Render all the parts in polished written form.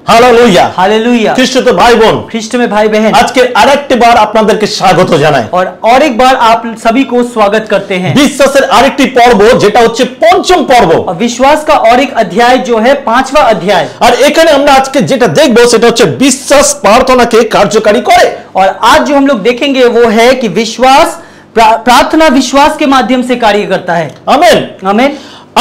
Hallelujah hallelujah. খ্রিস্টতে ভাই বোন, Christ में भाई बहन, আজকে আরেকটি বার আপনাদেরকে স্বাগত জানাই और एक बार आप सभी को स्वागत करते हैं। বিশ্বাসের আরেকটি পর্ব যেটা হচ্ছে পঞ্চম পর্ব, और विश्वास का और एक अध्याय जो है 5वां अध्याय। আর এখানে আমরা আজকে যেটা দেখব সেটা হচ্ছে বিশ্বাস প্রার্থনাকে কার্যকারী করে। और आज जो हम लोग देखेंगे वो है कि विश्वास प्रार्थना विश्वास के माध्यम से कार्य करता है। আমেন आमीन।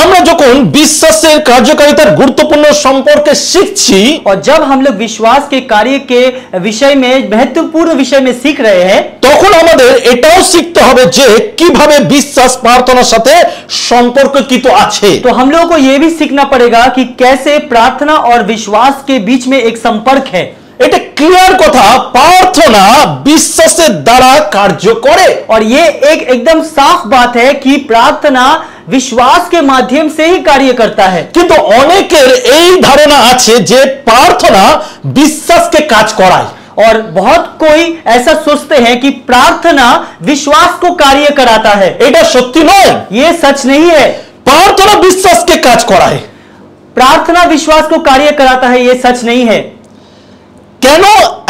আমরা যখন বিশ্বাসের কার্যকারিতার গুরুত্বপূর্ণ সম্পর্কে শিখছি, और जब हम लोग विश्वास के कार्य के विषय में महत्वपूर्ण विषय में सीख रहे हैं, তখন আমাদের এটাও শিখতে হবে যে কিভাবে বিশ্বাস প্রার্থনার সাথে সম্পর্কিত আছে। तो हम लोगों को यह भी सीखना पड़ेगा कि कैसे प्रार्थना और विश्वास के बीच में एक संपर्क है। এটা ক্লিয়ার কথা, প্রার্থনা বিশ্বাসের দ্বারা কার্য করে। और ये एक एकदम साफ बात है कि प्रार्थना विश्वास के माध्यम से ही कार्य करता है। কিন্তু অনেকের এই ধারণা আছে যে প্রার্থনা বিশ্বাসকে কাজ করায়। और बहुत कोई ऐसा सोचते हैं कि प्रार्थना विश्वास को कार्य कराता है। এটা সত্যি নয়। ये सच नहीं है। প্রার্থনা বিশ্বাসকে কাজ করায়। प्रार्थना विश्वास को कार्य कराता है, ये सच नहीं है। কেন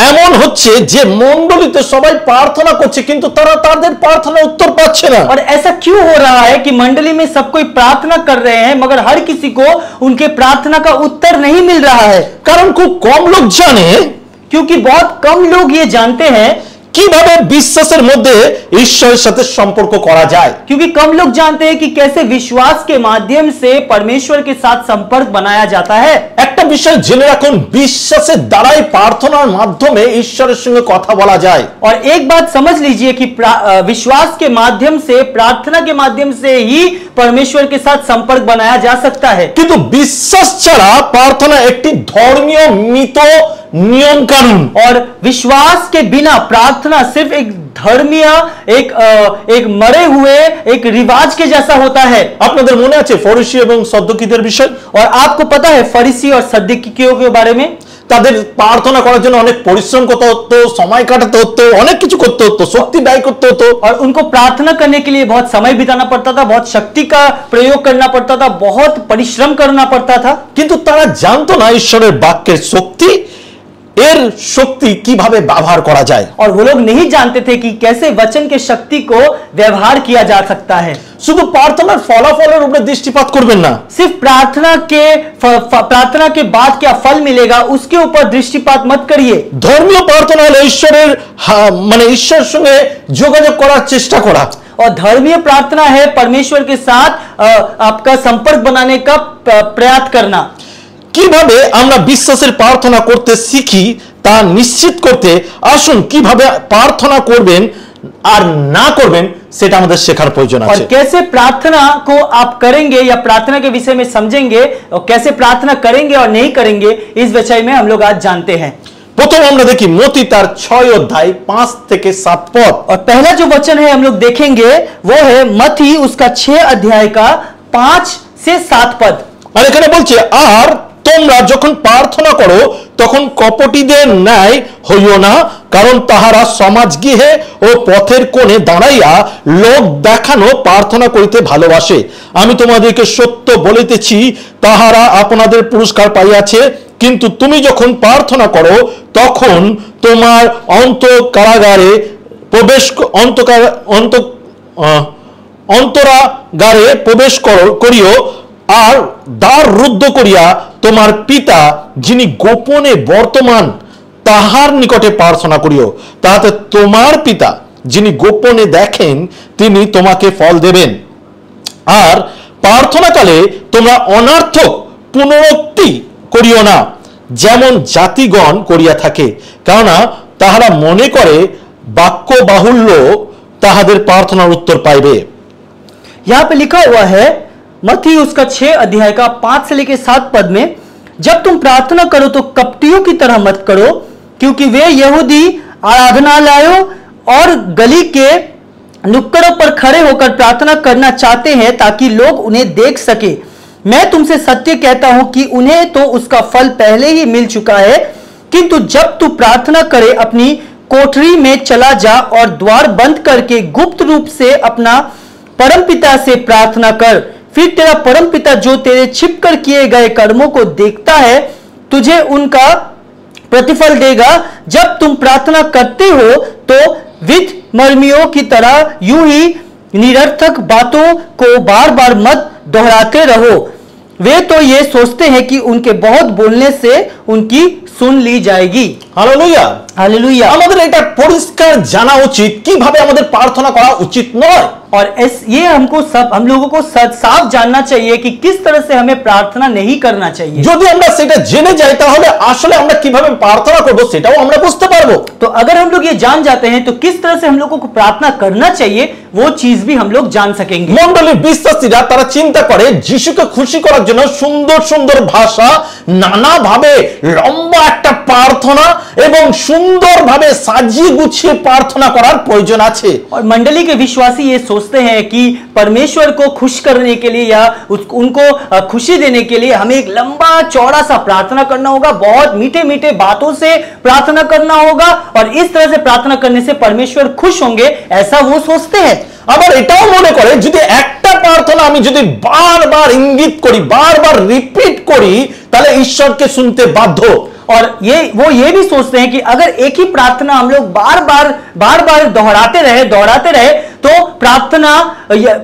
এমন হচ্ছে যে মণ্ডলীতে সবাই প্রার্থনা করছে কিন্তু তারা তাদের প্রার্থনার উত্তর পাচ্ছে না? और ऐसा क्यों हो रहा है कि मंडली में सब कोई प्रार्थना कर रहे हैं मगर हर किसी को उनके प्रार्थना का उत्तर नहीं मिल रहा है? কারণ খুব কম লোক জানে क्योंकि बहुत कम लोग ये जानते हैं কিভাবে বিশ্বাসের মধ্যে ঈশ্বরের সাথে সম্পর্ক করা যায়। क्योंकि कम लोग जानते हैं कि कैसे विश्वास के माध्यम से परमेश्वर के साथ संपर्क बनाया जाता है। একটা বিষয় জেনে রাখুন, বিশ্বাসের দ্বারাই প্রার্থনার মাধ্যমে ঈশ্বরের সঙ্গে কথা বলা যায়। और एक बात समझ लीजिए कि विश्वास के माध्यम से प्रार्थना के माध्यम से ही परमेश्वर के साथ संपर्क बनाया जा सकता है। কিন্তু বিশ্বাস ছাড়া প্রার্থনা একটি ধর্মীয় মৃত নিয়ম কানুন। और विश्वास के बिना प्रार्थना सिर्फ एक धर्मीय एक मरे हुए एक रिवाज के जैसा होता है। আপনাদের মনে আছে ফরিসি এবং সদ্দুকীদের বিষয়? और आपको पता है फरीसी और सद्दुकियों के बारे में? তাদের প্রার্থনা করার জন্য অনেক পরিশ্রম করতে হতো, সময় কাটাতে হতো, অনেক কিছু করতে হতো, শক্তি ব্যয় করতে হতো। और उनको प्रार्थना करने के लिए बहुत समय बिताना पड़ता था, बहुत शक्ति का प्रयोग करना पड़ता था, बहुत परिश्रम करना पड़ता था। কিন্তু তারা জানতো না ঈশ্বরের বাক্যের শক্তি, এর শক্তি কিভাবে ব্যবহার করা যায়। और वो लोग नहीं जानते थे कि कैसे वचन के शक्ति को व्यवहार किया जा सकता है। শুধু প্রার্থনার ফলাফলের উপরে দৃষ্টিপাত করবেন না। सिर्फ प्रार्थना के बाद क्या फल मिलेगा उसके ऊपर दृष्टिपात मत करिए। ধর্মীয় প্রার্থনা হলো ঈশ্বরের মানে ঈশ্বরের সঙ্গে যোগাযোগ করার চেষ্টা করা। और धर्मीय प्रार्थना है परमेश्वर के साथ आपका संपर्क बनाने का प्रयास करना। কিভাবে আমরা বিশ্বাসের প্রার্থনা করতে শিখি তা নিশ্চিত করতে আসুন কিভাবে প্রার্থনা করবেন আর না করবেন সেটা আমাদের শেখার প্রয়োজন और আছে। कैसे प्रार्थना को आप करेंगे या प्रार्थना के विषय में समझेंगे और कैसे प्रार्थना करेंगे और नहीं करेंगे इस विषय में हम लोग आज जानते हैं। প্রথম আমরা দেখি মতি তার 6 অধ্যায় 5 থেকে 7 পদ। और पहला जो वचन है हम लोग देखेंगे वो है मत्ती उसका 6 अध्याय का 5 से 7 पद। আর এখানে বলছে, আর তোমরা যখন প্রার্থনা করো তখন কপটীদের ন্যায় হইও না, কারণ তাহারা সমাজগৃহে ও পথের কোণে দাঁড়াইয়া লোক দেখানো প্রার্থনা করিতে ভালোবাসে। আমি তোমাদেরকে সত্য বলিতেছি, তাহারা আপনাদের পুরস্কার পাইয়াছে। কিন্তু তুমি যখন প্রার্থনা করো তখন তোমার অন্তরাগারে প্রবেশ করিও, আর দ্বার রুদ্ধ করিয়া তোমার পিতা যিনি গোপনে বর্তমান তাহার নিকটে প্রার্থনা করিও, তাহাতে তোমার পিতা যিনি গোপনে দেখেন তিনি তোমাকে ফল দেবেন। আর প্রার্থনাকালে তোমরা অনর্থক পুনরুক্তি করিও না, যেমন জাতিগণ করিয়া থাকে, কেননা তাহারা মনে করে বাক্য বাহুল্য তাহাদের প্রার্থনার উত্তর পাইবে। यहाँ पे लिखा हुआ है मत्ती उसका 6 अध्याय का 5 से लेकर 7 पद में, जब तुम प्रार्थना करो तो कपटियों की तरह मत करो, क्योंकि वे यहूदी आराधनालयों और गली के नुक्कड़ों पर खड़े होकर प्रार्थना करना चाहते हैं ताकि लोग उन्हें देख सके। मैं तुमसे सत्य कहता हूं कि उन्हें तो उसका फल पहले ही मिल चुका है। किंतु जब तू प्रार्थना करे अपनी कोठरी में चला जा और द्वार बंद करके गुप्त रूप से अपना परमपिता से प्रार्थना कर, फिर तेरा परमपिता जो तेरे छिपकर किए गए कर्मों को देखता है तुझे उनका प्रतिफल देगा। जब तुम प्रार्थना करते हो तो विधर्मियों की तरह यूं ही निरर्थक बातों को बार बार मत दोहराते रहो। वे तो ये सोचते हैं कि उनके बहुत बोलने से उनकी सुन ली जाएगी। Hallelujah hallelujah. আমাদের এটা পরিষ্কার জানা উচিত কিভাবে আমাদের প্রার্থনা করা উচিত নয়। और ये हम लोगों को साफ जानना चाहिए कि किस तरह से हमें प्रार्थना नहीं करना चाहिए। যদি আমরা সেটা জেনে যাই তাহলে আসলে আমরা কিভাবে প্রার্থনা করব সেটাও আমরা বুঝতে পারবো। तो अगर हम लोग ये जान जाते हैं तो किस तरह से हम लोगों को प्रार्थना करना चाहिए वो चीज भी हम लोग जान सकेंगे। মণ্ডলীর বিশ্বাসীরা তারা চিন্তা করে যিশুকে খুশি করার জন্য সুন্দর সুন্দর ভাষা, নানাভাবে লম্বা একটা প্রার্থনা এবং সুন্দরভাবে সাজিয়ে গুছিয়ে প্রার্থনা করার প্রয়োজন আছে। और मंडली के विश्वासी ये सोचते हैं कि परमेश्वर को खुश करने के लिए या उनको खुशी देने के लिए हमें एक लंबा चौड़ा सा प्रार्थना करना होगा, बहुत मीठे मीठे बातों से प्रार्थना करना होगा और इस तरह से प्रार्थना करने से परमेश्वर खुश होंगे, ऐसा वो सोचते हैं। আবার এটাও মনে করে যদি একটা প্রার্থনা আমি যদি বারবার ইঙ্গিত করি, বারবার রিপিট করি তাহলে ঈশ্বরকে শুনতে বাধ্য। और वो ये भी सोचते हैं कि अगर एक ही प्रार्थना हम लोग बार बार दोहराते रहे तो प्रार्थना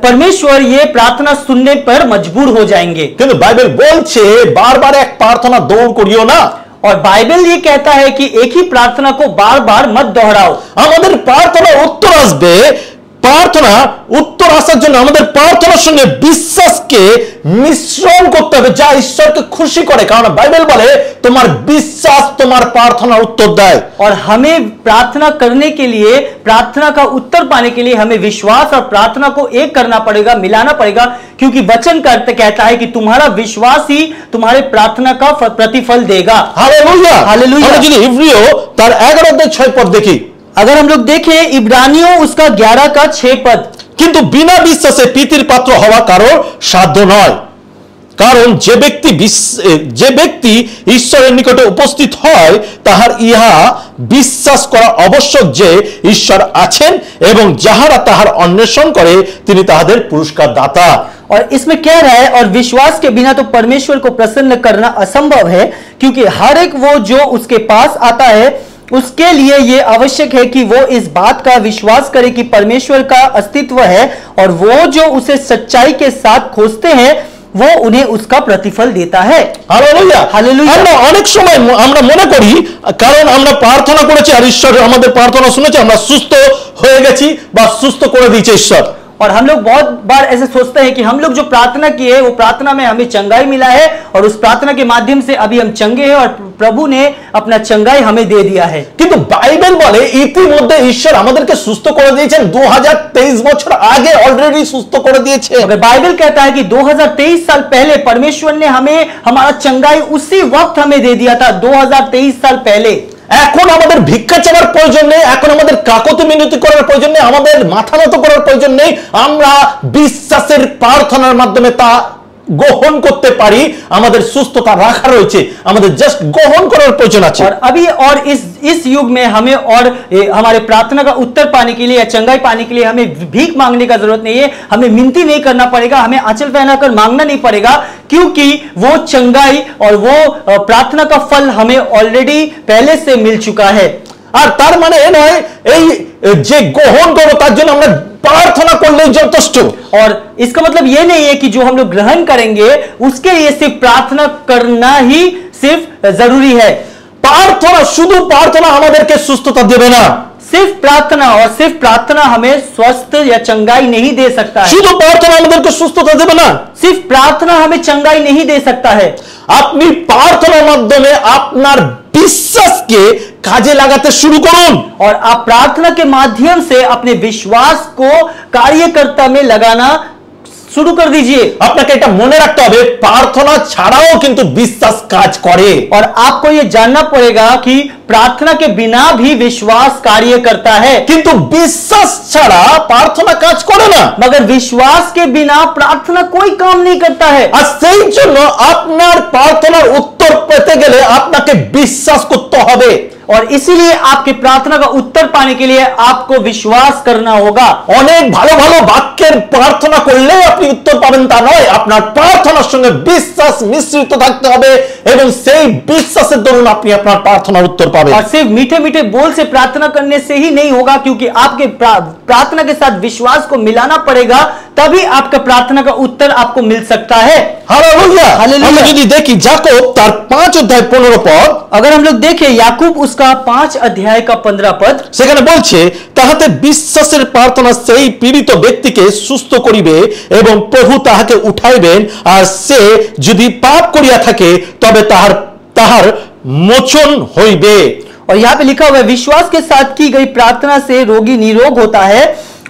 परमेश्वर ये प्रार्थना सुनने पर मजबूर हो जाएंगे। কিন্তু বাইবেল বলছে বারবার এক প্রার্থনা দৌড় করিও না। और बाइबल ये कहता है कि एक ही प्रार्थना को बार बार मत दोहराओ। আমাদের প্রার্থনার উত্তর আসবে, প্রার্থনা উত্তর আসার জন্য আমাদের প্রার্থনার সঙ্গে বিশ্বাসকে মিশ্রণ করতে হবে যা ঈশ্বরকে খুশি করে, কারণ বাইবেল বলে তোমার বিশ্বাস তোমার প্রার্থনার উত্তর দেয়। और हमें प्रार्थना करने के लिए, प्रार्थना का उत्तर पाने के लिए हमें विश्वास और प्रार्थना को एक करना पड़ेगा, मिलाना पड़ेगा, क्योंकि वचन कहता है कि तुम्हारा विश्वास ही तुम्हारे प्रार्थना का प्रतिफल देगा। Hallelujah hallelujah. আমরা যদি ইব্রিয় তার 11 অধ্যায় 6 পদ দেখি, अगर हम लोग देखें इब्रानियों उसका 11 का 6 पद, কিন্তু বিনা বিশ্বাসে প্রীতির পাত্র হওয়া কারোর সাধ্য নয়, কারণ যে ব্যক্তি ঈশ্বরের নিকটে উপস্থিত হয় তাহার ইহা বিশ্বাস করা আবশ্যক যে ঈশ্বর আছেন এবং যাহারা তাহার অন্বেষণ করে তিনি তাহাদের পুরস্কার দাতা। और इसमें कह रहा है और विश्वास के बिना तो परमेश्वर को प्रसन्न करना असंभव है, क्योंकि हर एक वो जो उसके पास आता है उसके लिए यह आवश्यक है कि वो इस बात का विश्वास करे कि परमेश्वर का अस्तित्व है और वो जो उसे सच्चाई के साथ खोजते हैं वो उन्हें उसका प्रतिफल देता है। Hallelujah hallelujah. আমরা অনেক সময় আমরা মনে করি কারণ আমরা প্রার্থনা করেছি আর ঈশ্বর আমাদের প্রার্থনা শুনেছে আমরা সুস্থ হয়ে গেছি বা সুস্থ করে দিয়েছে ঈশ্বর। और हम लोग बहुत बार ऐसे सोचते हैं कि हम लोग जो प्रार्थना की है वो प्रार्थना में हमें चंगाई मिला है और उस प्रार्थना के माध्यम से अभी हम चंगे हैं और प्रभु ने अपना चंगाई हमें दे दिया है। কিন্তু বাইবেল বলে ইতিমধ্যে ঈশ্বর আমাদেরকে সুস্থ করে দিয়েছেন, 2023 বছর আগে অলরেডি সুস্থ করে দিয়েছে। अगर बाइबल कहता है कि 2023 साल पहले परमेश्वर ने हमें हमारा चंगाई उसी वक्त हमें दे दिया था, 2023 साल पहले। এখন আমাদের ভিক্ষা চাওয়ার প্রয়োজন নেই, এখন আমাদের কাকতি মিনতি করার প্রয়োজন নেই, আমাদের মাথা নত করার প্রয়োজন নেই, আমরা বিশ্বাসের প্রার্থনার মাধ্যমে তা গ্রহণ করতে পারি। আমাদের সুস্থতা রাখা রয়েছে, আমাদের জাস্ট গ্রহণ করার প্রয়োজন আছে। और अभी और इस युग में हमें और हमारे प्रार्थना का उत्तर पाने के लिए या चंगाई पाने के लिए हमें भीख मांगने का जरूरत नहीं है, हमें मिनती नहीं करना पड़ेगा, हमें आंचल पहनाकर मांगना नहीं पड़ेगा, क्योंकि वो चंगाई और वो प्रार्थना का फल हमें ऑलरेडी पहले से मिल चुका है। আর তার মানে এ নয় এই যে গ্রহণ করবো তার জন্য আমরা प्रार्थना করলেই যথেষ্ট। और इसका मतलब ये नहीं है कि जो हम लोग ग्रहण करेंगे उसके लिए सिर्फ प्रार्थना करना ही सिर्फ जरूरी है। प्रार्थना শুধু प्रार्थना আমাদেরকে সুস্থতা দেবে না, सिर्फ प्रार्थना और सिर्फ प्रार्थना हमें स्वस्थ या चंगाई नहीं दे सकता है। শুধু प्रार्थना আমাদেরকে সুস্থতা দেবে না, सिर्फ प्रार्थना हमें चंगाई नहीं दे सकता है। আপনি প্রার্থনার মাধ্যমে আপনার বিশ্বাসকে কাজে লাগাতে শুরু করুন और आप प्रार्थना के माध्यम से अपने विश्वास को कार्यकर्ता में लगाना शुरू कर दीजिए। আপনাকে এটা মনে রাখতে হবে প্রার্থনা ছাড়াও কিন্তু বিশ্বাস কাজ করে। और आपको ये जानना पड़ेगा कि प्रार्थना के बिना भी विश्वास कार्य करता है, কিন্তু বিশ্বাস ছাড়া প্রার্থনা কাজ করে না। मगर विश्वास के बिना प्रार्थना कोई काम नहीं करता है। আর সেই জন্য আপনার প্রার্থনার উত্তর পেতে গেলে আপনাকে বিশ্বাস করতে হবে। और इसीलिए आपके प्रार्थना का उत्तर पाने के लिए आपको विश्वास करना होगा। অনেক ভালো ভালো বাক্যের প্রার্থনা করলে আপনি উত্তর পাবেন তা নয়, আপনার প্রার্থনার সঙ্গে বিশ্বাস মিশ্রিত থাকতে হবে এবং সেই বিশ্বাসের দরুন আপনি আপনার প্রার্থনার উত্তর পাবেন। और सिर्फ मीठे मीठे बोल से प्रार्थना करने से ही नहीं होगा, क्योंकि आपके प्रार्थना के साथ विश्वास को मिलाना पड़ेगा, तभी आपका प्रार्थना का उत्तर आपको मिल सकता है। हालेलुया। हालेलुया। আমরা যদি দেখি যাকব তার 5 অধ্যায় 15 পদ, अगर हम लोग देखें याकूब उसका 5 अध्याय का 15 पद, সেখানে বলছে তাহাতে বিশ্বাসের প্রার্থনা সেই পীড়িত ব্যক্তিকে সুস্থ করিবে এবং প্রভু তাহাকে উঠাইবেন, আর সে যদি পাপ করিয়া থাকে তবে তাহার মোচন হইবে। और यहाँ पे लिखा हुआ है विश्वास के साथ की गई प्रार्थना से रोगी निरोग होता है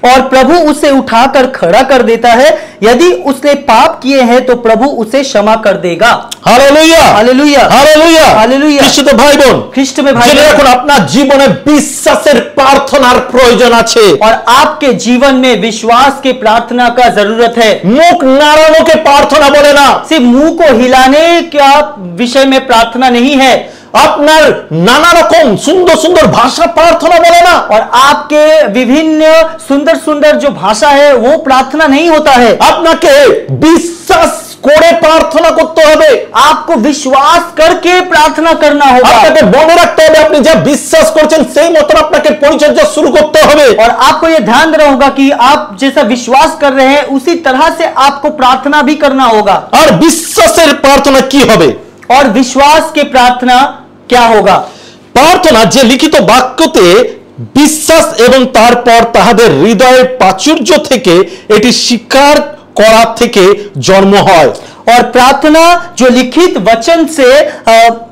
और प्रभु उसे उठाकर खड़ा कर देता है। यदि उसने पाप किए हैं तो प्रभु उसे क्षमा कर देगा। Hallelujah hallelujah hallelujah hallelujah. খ্রিস্ট ভাই বোন, খ্রিস্ট में भाई জেনে बहन, রাখুন আপনার জীবনে বিশ্বাসের প্রার্থনার প্রয়োজন আছে। और आपके जीवन में विश्वास के प्रार्थना का जरूरत है। মুখ নাড়ানোকে প্রার্থনা বলে না, सिर्फ मुंह को हिलाने का विषय में प्रार्थना नहीं है, আপনার নানা রকম সুন্দর সুন্দর ভাষা প্রার্থনা বলে না, और आपके विभिन्न सुंदर सुंदर जो भाषा है वो प्रार्थना नहीं होता है। আপনাকে বিশ্বাস করে প্রার্থনা করতে হবে। आपको विश्वास करके प्रार्थना करना होगा, আপনাকে মনে রাখতে হবে আপনি যা বিশ্বাস করছেন সেই মতন আপনাকে পরিচর্যা শুরু করতে হবে। और आपको यह ध्यान देना होगा कि आप जैसा विश्वास कर रहे हैं उसी तरह से आपको प्रार्थना भी करना होगा। আর বিশ্বাসের প্রার্থনা কি হবে? और विश्वास के प्रार्थना क्या होगा? প্রার্থনা যে লিখিত বাক্যতে বিশ্বাস এবং তারপর তাহাদের হৃদয়ের প্রাচুর্য থেকে এটি স্বীকার করা থেকে জন্ম হয়। और प्रार्थना जो लिखित वचन से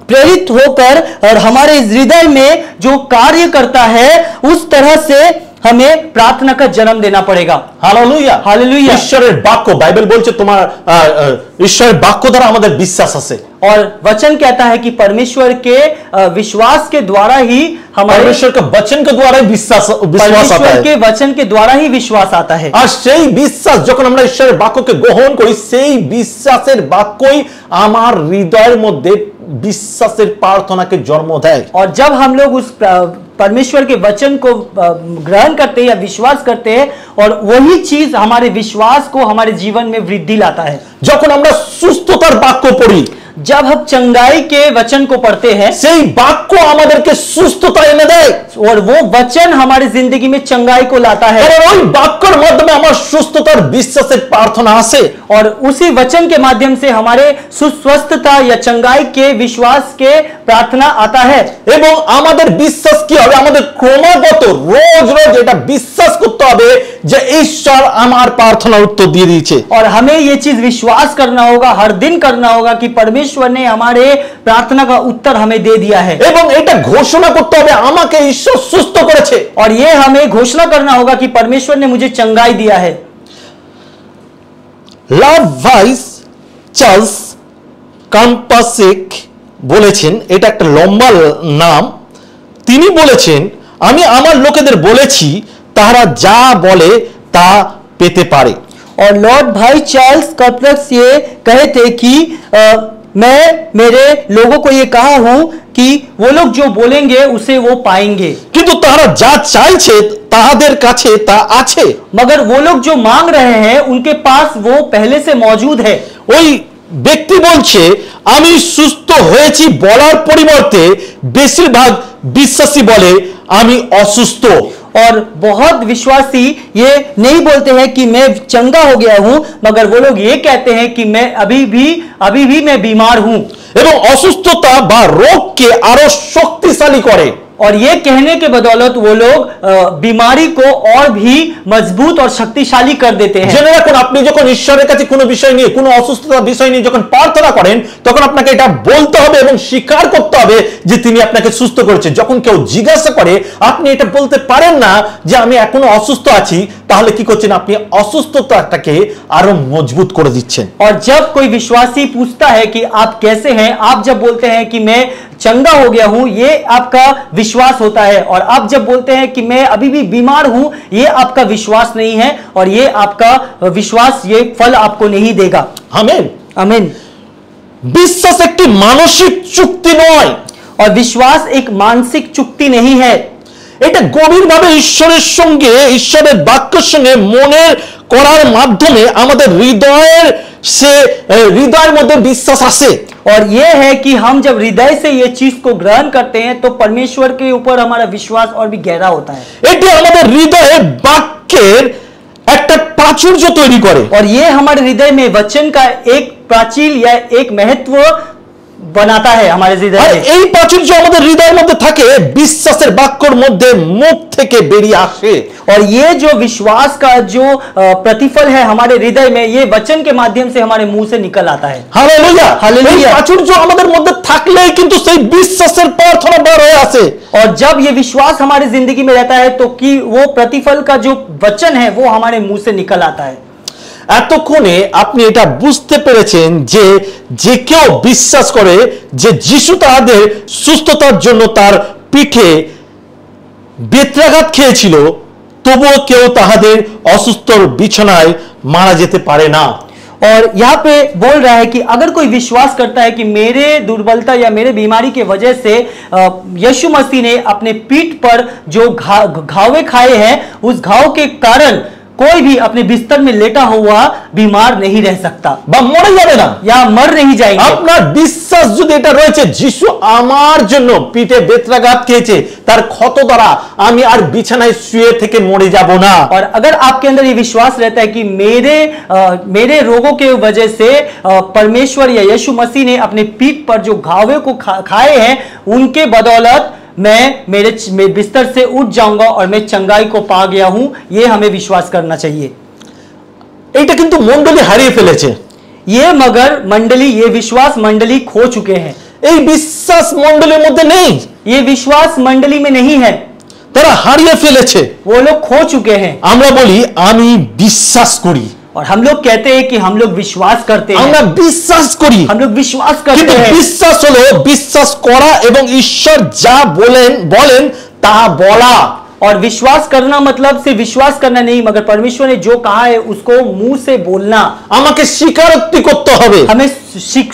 प्रेरित होकर और हमारे हृदय में जो कार्य करता है उस तरह से हमें प्रार्थना का जन्म देना पड़ेगा। Hallelujah hallelujah. ঈশ্বরের বাক্য, বাইবেল বলছে তোমার ঈশ্বরের বাক্য দ্বারা আমাদের বিশ্বাস আছে। और वचन कहता है कि परमेश्वर के विश्वास के द्वारा ही हमारे परमेश्वर के वचन के द्वारा ही विश्वास आता परमेश्वर है। के वचन के द्वारा ही विश्वास आता है। আর সেই বিশ্বাস যখন আমরা ঈশ্বরের বাক্যকে গ্রহণ করি সেই বিশ্বাসের বাক্যই আমার হৃদয়ের মধ্যে বিশ্বাসের প্রার্থনাকে জন্ম দেয়। और जब हम लोग उस परमेश्वर के वचन को ग्रहण करते हैं या विश्वास करते हैं और वही चीज हमारे विश्वास को हमारे जीवन में वृद्धि लाता है। যখন আমরা সুস্থতার বাক্য পড়ি जब हम चंगाई के वचन को पढ़ते हैं সেই বাক্য আমাদেরকে সুস্থতা এনে দেয়, और वो वचन हमारी जिंदगी में चंगाई को लाता है, কারণ ওই বাক্যের মাধ্যমে আমার সুস্থতার বিশ্বাসের প্রার্থনা আসে। और उसी वचन के माध्यम से हमारे सुस्वस्थता या चंगाई के विश्वास के प्रार्थना आता है। এবং আমাদের বিশ্বাস কি হবে? আমাদের ক্রমাগত রোজ রোজ এটা বিশ্বাস করতে হবে যে ঈশ্বর আমার প্রার্থনার উত্তর দিয়ে দিয়েছে। और हमें ये चीज विश्वास करना होगा, हर दिन करना होगा कि परमेश्वर ने हमारे प्रार्थना का उत्तर हमें दे दिया है। এবং এটা ঘোষণা করতে হবে আমাকে ঈশ্বর সুস্থ করেছে। और ये हमें घोषणा करना होगा कि परमेश्वर ने मुझे चंगाई दिया है। লাভ ভাইস চার্লস কাম্পাসিক বলেছেন, এটা একটা লম্বা নাম, তিনি বলেছেন আমি আমার লোকেদের বলেছি তারা যা বলে তা পেতে পারে। और लॉर्ड भाई चार्ल्स कॉर्पलेक्स ये कहे थे कि मैं मेरे लोगों को ये कहा हूं कि वो लोग जो बोलेंगे उसे वो पाएंगे, কিন্তু তারা যা চাইছে তাহাদের কাছে তা আছে। मगर वो लोग जो मांग रहे हैं उनके पास वो पहले से मौजूद है। ওই ব্যক্তি বলছে আমি সুস্থ হয়েছি বলার পরিবর্তে বেশিরভাগ বিশ্বাসী বলে আমি অসুস্থ। और बहुत विश्वासी ये नहीं बोलते हैं कि मैं चंगा हो गया हूं, मगर वो लोग ये कहते हैं कि मैं अभी भी मैं बीमार हूं। এবং অসুস্থতা বা রোগকে আরো শক্তিশালী করে। और ये कहने के बदौलत वो लोग बीमारी को और भी मजबूत और शक्तिशाली कर देते हैं। জেনে রাখুন আপনি যখন ঈশ্বরের কাছে কোনো বিষয় নিয়ে কোনো অসুস্থতার বিষয় নিয়ে যখন প্রার্থনা করেন তখন আপনাকে এটা বলতে হবে এবং স্বীকার করতে হবে যে তিনি আপনাকে সুস্থ করেছেন। যখন কেউ জিজ্ঞাসা করে আপনি এটা বলতে পারেন না যে আমি এখনো অসুস্থ আছি, তাহলে কি করছেন? আপনি অসুস্থতাটাকে আরো মজবুত করে দিচ্ছেন। और जब कोई विश्वासी पूछता है कि आप कैसे हैं, आप जब बोलते हैं कि मैं चंगा हो गया हूं, ये आपका विश्वास होता है। और आप जब बोलते हैं कि मैं अभी भी बीमार हूं, ये आपका विश्वास नहीं है और ये आपका विश्वास ये फल आपको नहीं देगा। আমেন। आमीन। বিশ্বাস একটি মানসিক চুক্তি নয়। और विश्वास एक मानसिक चुक्ति नहीं है। এটা গভীরভাবে ঈশ্বরের সঙ্গে, ঈশ্বরের বাক্যের সঙ্গে মনের করার মাধ্যমে আমাদের হৃদয়ের মধ্যে বিশ্বাস আসে। और यह है कि हम जब हृदय से ये चीज को ग्रहण करते हैं तो परमेश्वर के ऊपर हमारा विश्वास और भी गहरा होता है। এটি আমাদের হৃদয়ে বাক্যের একটা প্রাচুর্য তৈরি করে। और ये हमारे हृदय में वचन का एक प्राचीर या एक महत्व बनाता है हमारे हृदय আর में। এই প্রাচুর্য আমাদের হৃদয়ের মধ্যে থাকে, বিশ্বাসের বাক্যর মধ্যে মুখ থেকে বেরিয়ে আসে। और ये जो विश्वास का जो प्रतिफल है हमारे हृदय में, ये वचन के माध्यम से हमारे मुंह से निकल आता है। Hallelujah, hallelujah. এই প্রাচুর্য আমাদের মধ্যে থাকলেই কিন্তু সেই বিশ্বাসের প্রার্থনা বার হয়ে আসে। और जब ये विश्वास हमारी जिंदगी में रहता है तो कि वो प्रतिफल का जो वचन है वो हमारे मुंह से निकल आता है। এতক্ষণে আপনি এটা বুঝতে পেরেছেন যে যে কেউ বিশ্বাস করে যে যিশু তাদের সুস্থতার জন্য তার পিঠে বেত্রাঘাত খেয়েছিল, তবুও কেউ তাহাদের অসুস্থর বিছানায় মারা যেতে পারে না। और यहाँ पे बोल रहा है कि अगर कोई विश्वास करता है कि मेरे दुर्बलता या मेरे बीमारी के वजह से यीशु मसीह ने अपने पीठ पर जो घावे खाए हैं, उस घाव के कारण कोई भी अपने बिस्तर में लेटा हुआ बीमार नहीं रह सकता বা মরে যাবে না, या मर नहीं जाएंगे। আপনার বিশ্বাস যদি এটা রয়েছে যিশু আমার জন্য পিঠে বেত্রাঘাত খেয়েছে, তার ক্ষত দ্বারা আমি আর বিছানায় শুয়ে থেকে মরে যাব না। और अगर आपके अंदर ये विश्वास रहता है कि मेरे रोगों के वजह से परमेश्वर या यीशु मसीह ने अपने पीठ पर जो घावे को खाए हैं, उनके बदौलत मैं मेरे बिस्तर से उठ जाऊंगा और मैं चंगाई को पा गया हूं, ये हमें विश्वास करना चाहिए। এইটা কিন্তু মণ্ডলী হারিয়ে ফেলেছে। ये मगर मंडली, ये विश्वास मंडली खो चुके हैं। এই বিশ্বাস মণ্ডলীর মধ্যে নেই, ये विश्वास मंडली में नहीं है, তারা হারিয়ে ফেলেছে। वो लोग खो चुके हैं। আমরা বলি আমি বিশ্বাস করি, और हम लोग कहते हैं कि हम लोग विश्वास करते हैं, আমরা বিশ্বাস করি, हम लोग विश्वास কিন্তু करते हैं। বিশ্বাস হলো বিশ্বাস করা এবং ঈশ্বর যা বলেন তা বলা। और विश्वास करना मतलब सिर्फ विश्वास करना नहीं, मगर परमेश्वर ने जो कहा है उसको मुंह से बोलना। আমাকে স্বীকারোক্তি করতে হবে, हमें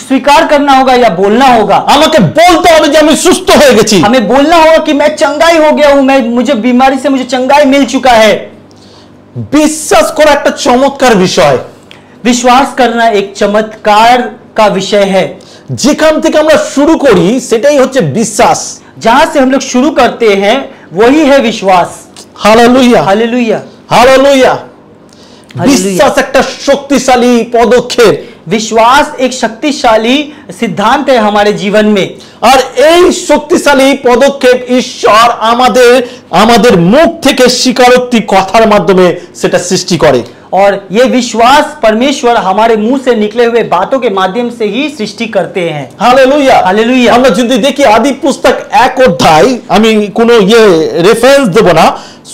स्वीकार करना होगा या बोलना होगा। আমাকে বলতে হবে যে আমি সুস্থ হয়ে গেছি। हमें बोलना होगा कि मैं चंगाई हो गया हूं, मुझे बीमारी से मुझे चंगाई मिल चुका है। বিশ্বাস করা একটা চমৎকার বিষয়। विश्वास करना एक चमत्कार का विषय है। যেখান থেকে আমরা শুরু করি সেটাই হচ্ছে বিশ্বাস। जहां से हम लोग शुरू करते हैं वही है विश्वास। Hallelujah, hallelujah. হালেলুয়া। বিশ্বাস একটা শক্তিশালী পদক্ষেপ। विश्वास एक शक्तिशाली सिद्धांत है हमारे जीवन में। আর এই শক্তিশালী পদক্ষেপ ঈশ্বর আমাদের মুখ থেকে স্বীকারোক্তি কথার মাধ্যমে সেটা সৃষ্টি করে। और ये विश्वास परमेश्वर हमारे मुंह से निकले हुए बातों के माध्यम से ही सृष्टि करते हैं। Hallelujah, hallelujah. আমরা যদি দেখি আদি পুস্তক 1 অধ্যায়, আমি কোনো রেফারেন্স দেব না,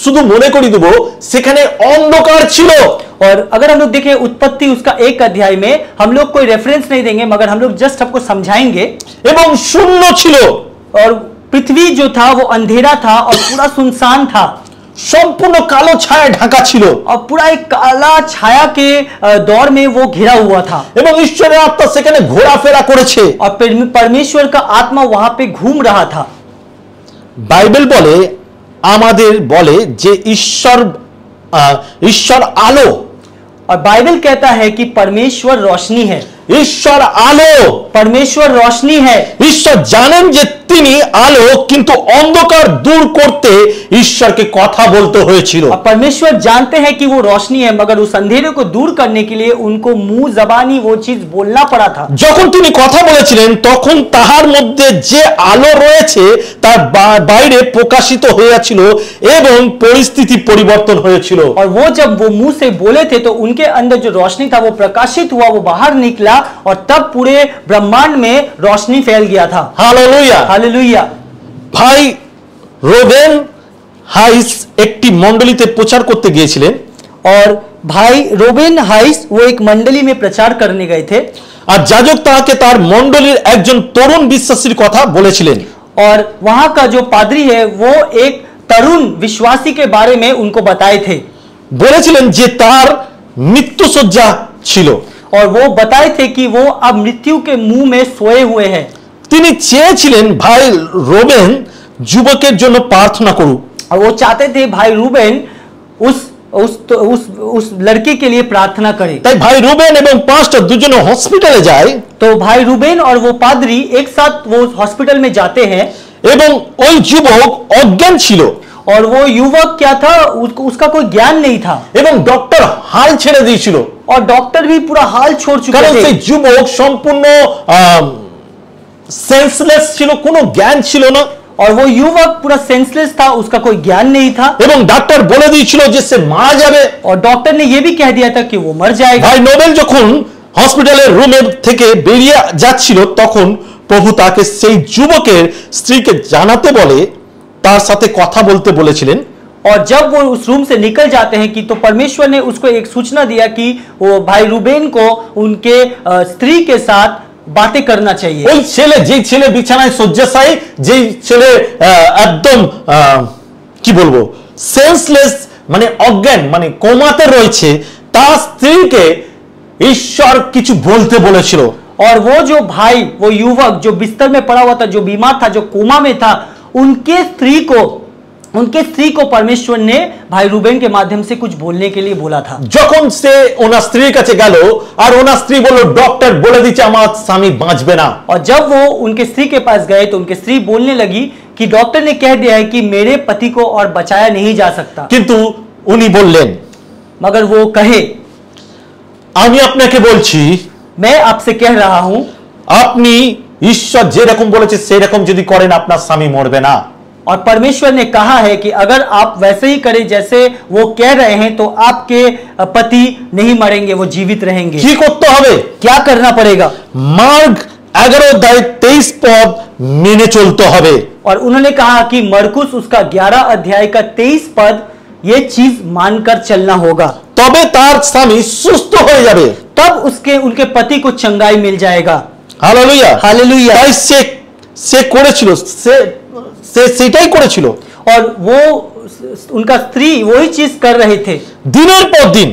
শুধু মনে করি দেব সেখানে অন্ধকার ছিল। और अगर हम लोग देखें उत्पत्ति उसका 1 अध्याय में, हम लोग कोई रेफरेंस नहीं देंगे मगर हम लोग जस्ट आपको समझाएंगे। এবং শূন্য ছিল, और पृथ्वी जो था वो अंधेरा था और पूरा सुनसान था, সম্পূর্ণ কালো ছায়া ঢাকা ছিল, और पूरा एक काला छाया के दौर में वो घिरा हुआ था। এবং ঈশ্বরের আত্মা সেখানে ঘোরাফেরা করেছে। और परमेश्वर का आत्मा वहां पे घूम रहा था। বাইবেল আমাদের বলে যে ঈশ্বর আলো। और बाइबल कहता है कि परमेश्वर रोशनी है। ঈশ্বর আলো, परमेश्वर रोशनी है। ঈশ্বর জানেন যে তিনি আলো, কিন্তু অন্ধকার দূর করতে ঈশ্বরকে কথা বলতে হয়েছিল। और परमेश्वर जानते हैं कि वो रोशनी है, मगर उस अंधेरे को दूर करने के लिए उनको मुंह जबानी वो चीज बोलना पड़ा था। যখন তিনি কথা বলেছিলেন তখন তাহার মধ্যে যে আলো রয়েছে তার বাইরে প্রকাশিত হয়েছিল এবং পরিস্থিতি পরিবর্তন হয়েছিল। और वो जब वो मुंह से बोले थे तो उनके अंदर जो रोशनी था वो प्रकाशित हुआ, वो बाहर निकला और तब पूरे ब्रह्मांड में रोशनी फैल गया था। Hallelujah, hallelujah. ভাই রোবেন হাইস একটি মণ্ডলীতে প্রচার করতে গিয়েছিলেন। और भाई रोबेन हाइस वो एक मंडली में प्रचार करने गए थे। আর যাজক তাকে তার মণ্ডলীর একজন তরুণ বিশ্বাসীর কথা বলেছিলেন। और वहां का जो पादरी है वो एक तरुण विश्वासी के बारे में उनको बताए थे। বলেছিলেন যে তার মৃত্যুশয্যা ছিল। और वो बताए थे कि वो अब मृत्यु के मुंह में सोए हुए हैं। তিনি চেয়েছিলেন ভাই রোবেন যুবকের জন্য প্রার্থনা করুক। और वो चाहते थे भाई रूबेन उस लड़के के लिए प्रार्थना करे। তাই ভাই রোবেন এবং পাস্টার দুজনে হসপিটালে যায় तो भाई रूबेन और वो पादरी एक साथ वो हॉस्पिटल में जाते हैं এবং ওই যুবক অজ্ঞান ছিল और वो युवक क्या था, उसका कोई ज्ञान नहीं था এবং ডক্টর হাল ছেড়ে দিয়েছিল, और डॉक्टर भी पूरा हाल छोड़ चुके কারণ সেই थे যুবক সম্পূর্ণ সেন্সলেস ছিল, কোনো জ্ঞান ছিল না और वो युवक पूरा सेंसलेस था, उसका कोई ज्ञान नहीं था এবং ডাক্তার বলে দিয়েছিল যে সে মারা যাবে। और डॉक्टर ने ये भी कह दिया था कि वो मर जाएगा। ভাই নোবেল যখন হসপিটালের রুমে থেকে বেরিয়ে যাচ্ছিল তখন প্রভু তাকে সেই যুবকের স্ত্রীকে জানাতে বলে, তার সাথে কথা বলতে বলেছিলেন। और जब वो उस रूम से निकल जाते हैं कि तो परमेश्वर ने उसको एक सूचना दिया कि वो भाई रूबेन को उनके स्त्री के साथ बातें करना चाहिए। ওই ছেলে, যেই ছেলে বিছানায় শয্যাশায়ী, যেই ছেলে একদম কি বলবো সেন্সলেস মানে অজ্ঞান মানে কোমাতে রয়েছে, তার স্ত্রীকে ঈশ্বর কিছু বলতে বলেছিল। और वो जो भाई, वो युवक जो बिस्तर में पड़ा हुआ था, जो बीमार था, जो कोमा में था, उनके स्त्री को परमेश्वर ने भाई रूबेन के माध्यम से कुछ बोलने के लिए बोला था। যখন সে ওনার স্ত্রীর কাছে গেল আর ওনার স্ত্রী বলল ডক্টর বলে দিচ্ছে আমার স্বামী বাঁচবে না, और जब वो उनके स्त्री के पास गए तो उनकी स्त्री बोलने लगी कि डॉक्टर ने कह दिया है कि मेरे पति को और बचाया नहीं जा सकता। কিন্তু উনি বললেন मगर वो कहे, আমি আপনাকে বলছি मैं आपसे कह रहा हूं, আপনি ঈশ্বর যেরকম বলেছে সেরকম যদি করেন আপনার স্বামী মরবে না। और परमेश्वर ने कहा है कि अगर आप वैसे ही करें जैसे वो कह रहे हैं तो आपके पति नहीं मरेंगे, वो जीवित रहेंगे। কি করতে হবে? क्या करना पड़ेगा? মার্ক 11:23 পদ মেনে চলতে হবে। और उन्होंने कहा कि मरकुस उसका 11 अध्याय का 23 पद ये चीज मानकर चलना होगा, তবে তার স্বামী সুস্থ হয়ে যাবে। तब उनके पति को चंगाई मिल जाएगा। Hallelujah hallelujah. তাই সে করেছিল, সে সেটাই করেছিল। और वो उनका स्त्री वही चीज कर रहे थे, দিনের পর দিন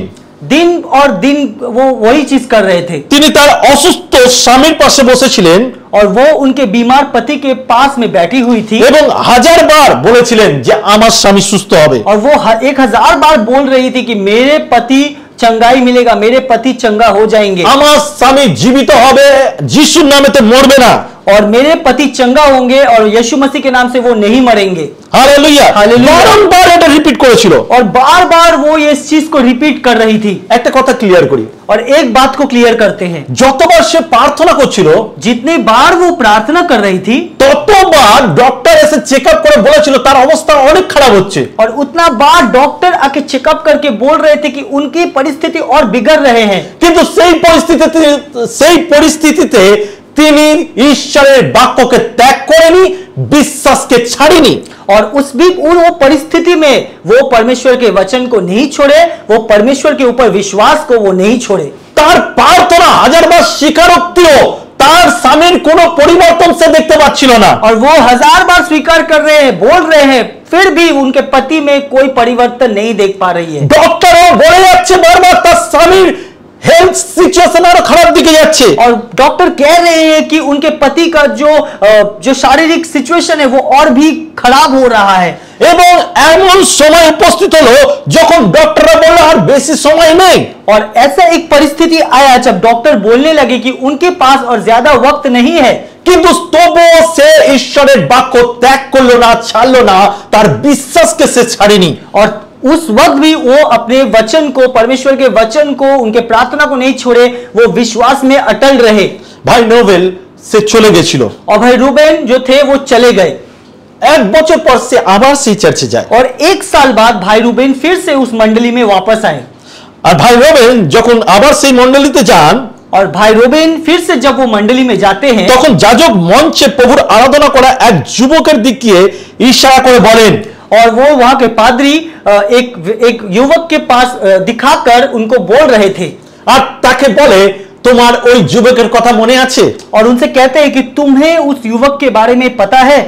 दिन और दिन वो वही चीज कर रहे थे। তিনি তার অসুস্থ স্বামীর পাশে বসেছিলেন और वो उनके बीमार पति के पास में बैठी हुई थी এবং হাজারবার বলেছিলেন যে আমার স্বামী সুস্থ হবে। और वो 1000 बार बोल रही थी कि मेरे पति चंगाई मिलेगा, मेरे पति चंगा हो जाएंगे, আমার স্বামী জীবিত হবে, যিশুর নামেতে মরবে না। और मेरे पति चंगा होंगे और यीशु मसीह के नाम से वो नहीं मरेंगे। Hallelujah hallelujah. বারবার এটা রিপিট করেছিল। और बार बार वो इस चीज को रिपीट कर रही थी। একটা কথা ক্লিয়ার করি, और एक बात को क्लियर करते हैं, যতবার সে প্রার্থনা করছিল जितनी बार वो प्रार्थना कर रही थी ততবার ডক্টর এসে চেক আপ করে বলেছিল তার অবস্থা অনেক খারাপ হচ্ছে। और उतना बार डॉक्टर आके चेकअप करके बोल रहे थे कि उनकी परिस्थिति और बिगड़ रहे हैं। কিন্তু সেই পরিস্থিতিতে তিনি ঈশ্বরের বাক্যকে ত্যাগ করেনি, বিশ্বাসকে ছাড়েনি। और वो परिस्थिति में वो परमेश्वर के वचन को नहीं छोड़े, वो परमेश्वर के ऊपर विश्वास को वो नहीं छोड़े। তার প্রার্থনা হাজারবার স্বীকারোক্তিও তার স্বামীর কোনো পরিবর্তন সে দেখতে পাচ্ছিল না। और वो 1000 बार स्वीकार कर रहे हैं, बोल रहे हैं, फिर भी उनके पति में कोई परिवर्तन नहीं देख पा रही है। ডক্টরও বলে যাচ্ছে বারবার তার স্বামীর হেলথ সিচুয়েশন আরো খারাপ দিকে যাচ্ছে। और डॉक्टर कह रहे हैं कि उनके पति का जो शारीरिक सिचुएशन है वो और भी खराब हो रहा है। এবং এমন সময় উপস্থিত হলো যখন ডক্টররা বলল আর বেশি সময় নেই। और ऐसा एक परिस्थिति आया जब डॉक्टर बोलने लगे कि उनके पास और ज्यादा वक्त नहीं है, কিন্তু তবুও সে ঈশ্বরের বাক্য ত্যাগ করলো না, ছাড়লো না, তার বিশ্বাসকে সে ছাড়েনি। और उस वक्त भी वो अपने वचन को, परमेश्वर के वचन को, उनके प्रार्थना को नहीं छोड़े, वो विश्वास में अटल रहे। ভাই নোবেল সে চলে গেছিল और भाई रूबेन जो थे वो चले गए। 1 বছর পর সে আবার সেই চার্চে যায়। और 1 साल बाद भाई रूबेन फिर से उस मंडली में वापस आए। আর ভাই রোবেন যখন আবার সেই মণ্ডলীতে যান और भाई रूबेन फिर से जब वो मंडली में जाते हैं তখন যাজক মঞ্চে প্রভুর আরাধনা করা এক যুবকের দিকে ইশারা করে বলেন, और वो वहां के पादरी एक युवक के पास दिखाकर उनको बोल रहे थे আর তাকে বলে তোমার ওই যুবকের কথা মনে আছে? और उनसे कहते हैं कि तुम्हें उस युवक के बारे में पता है?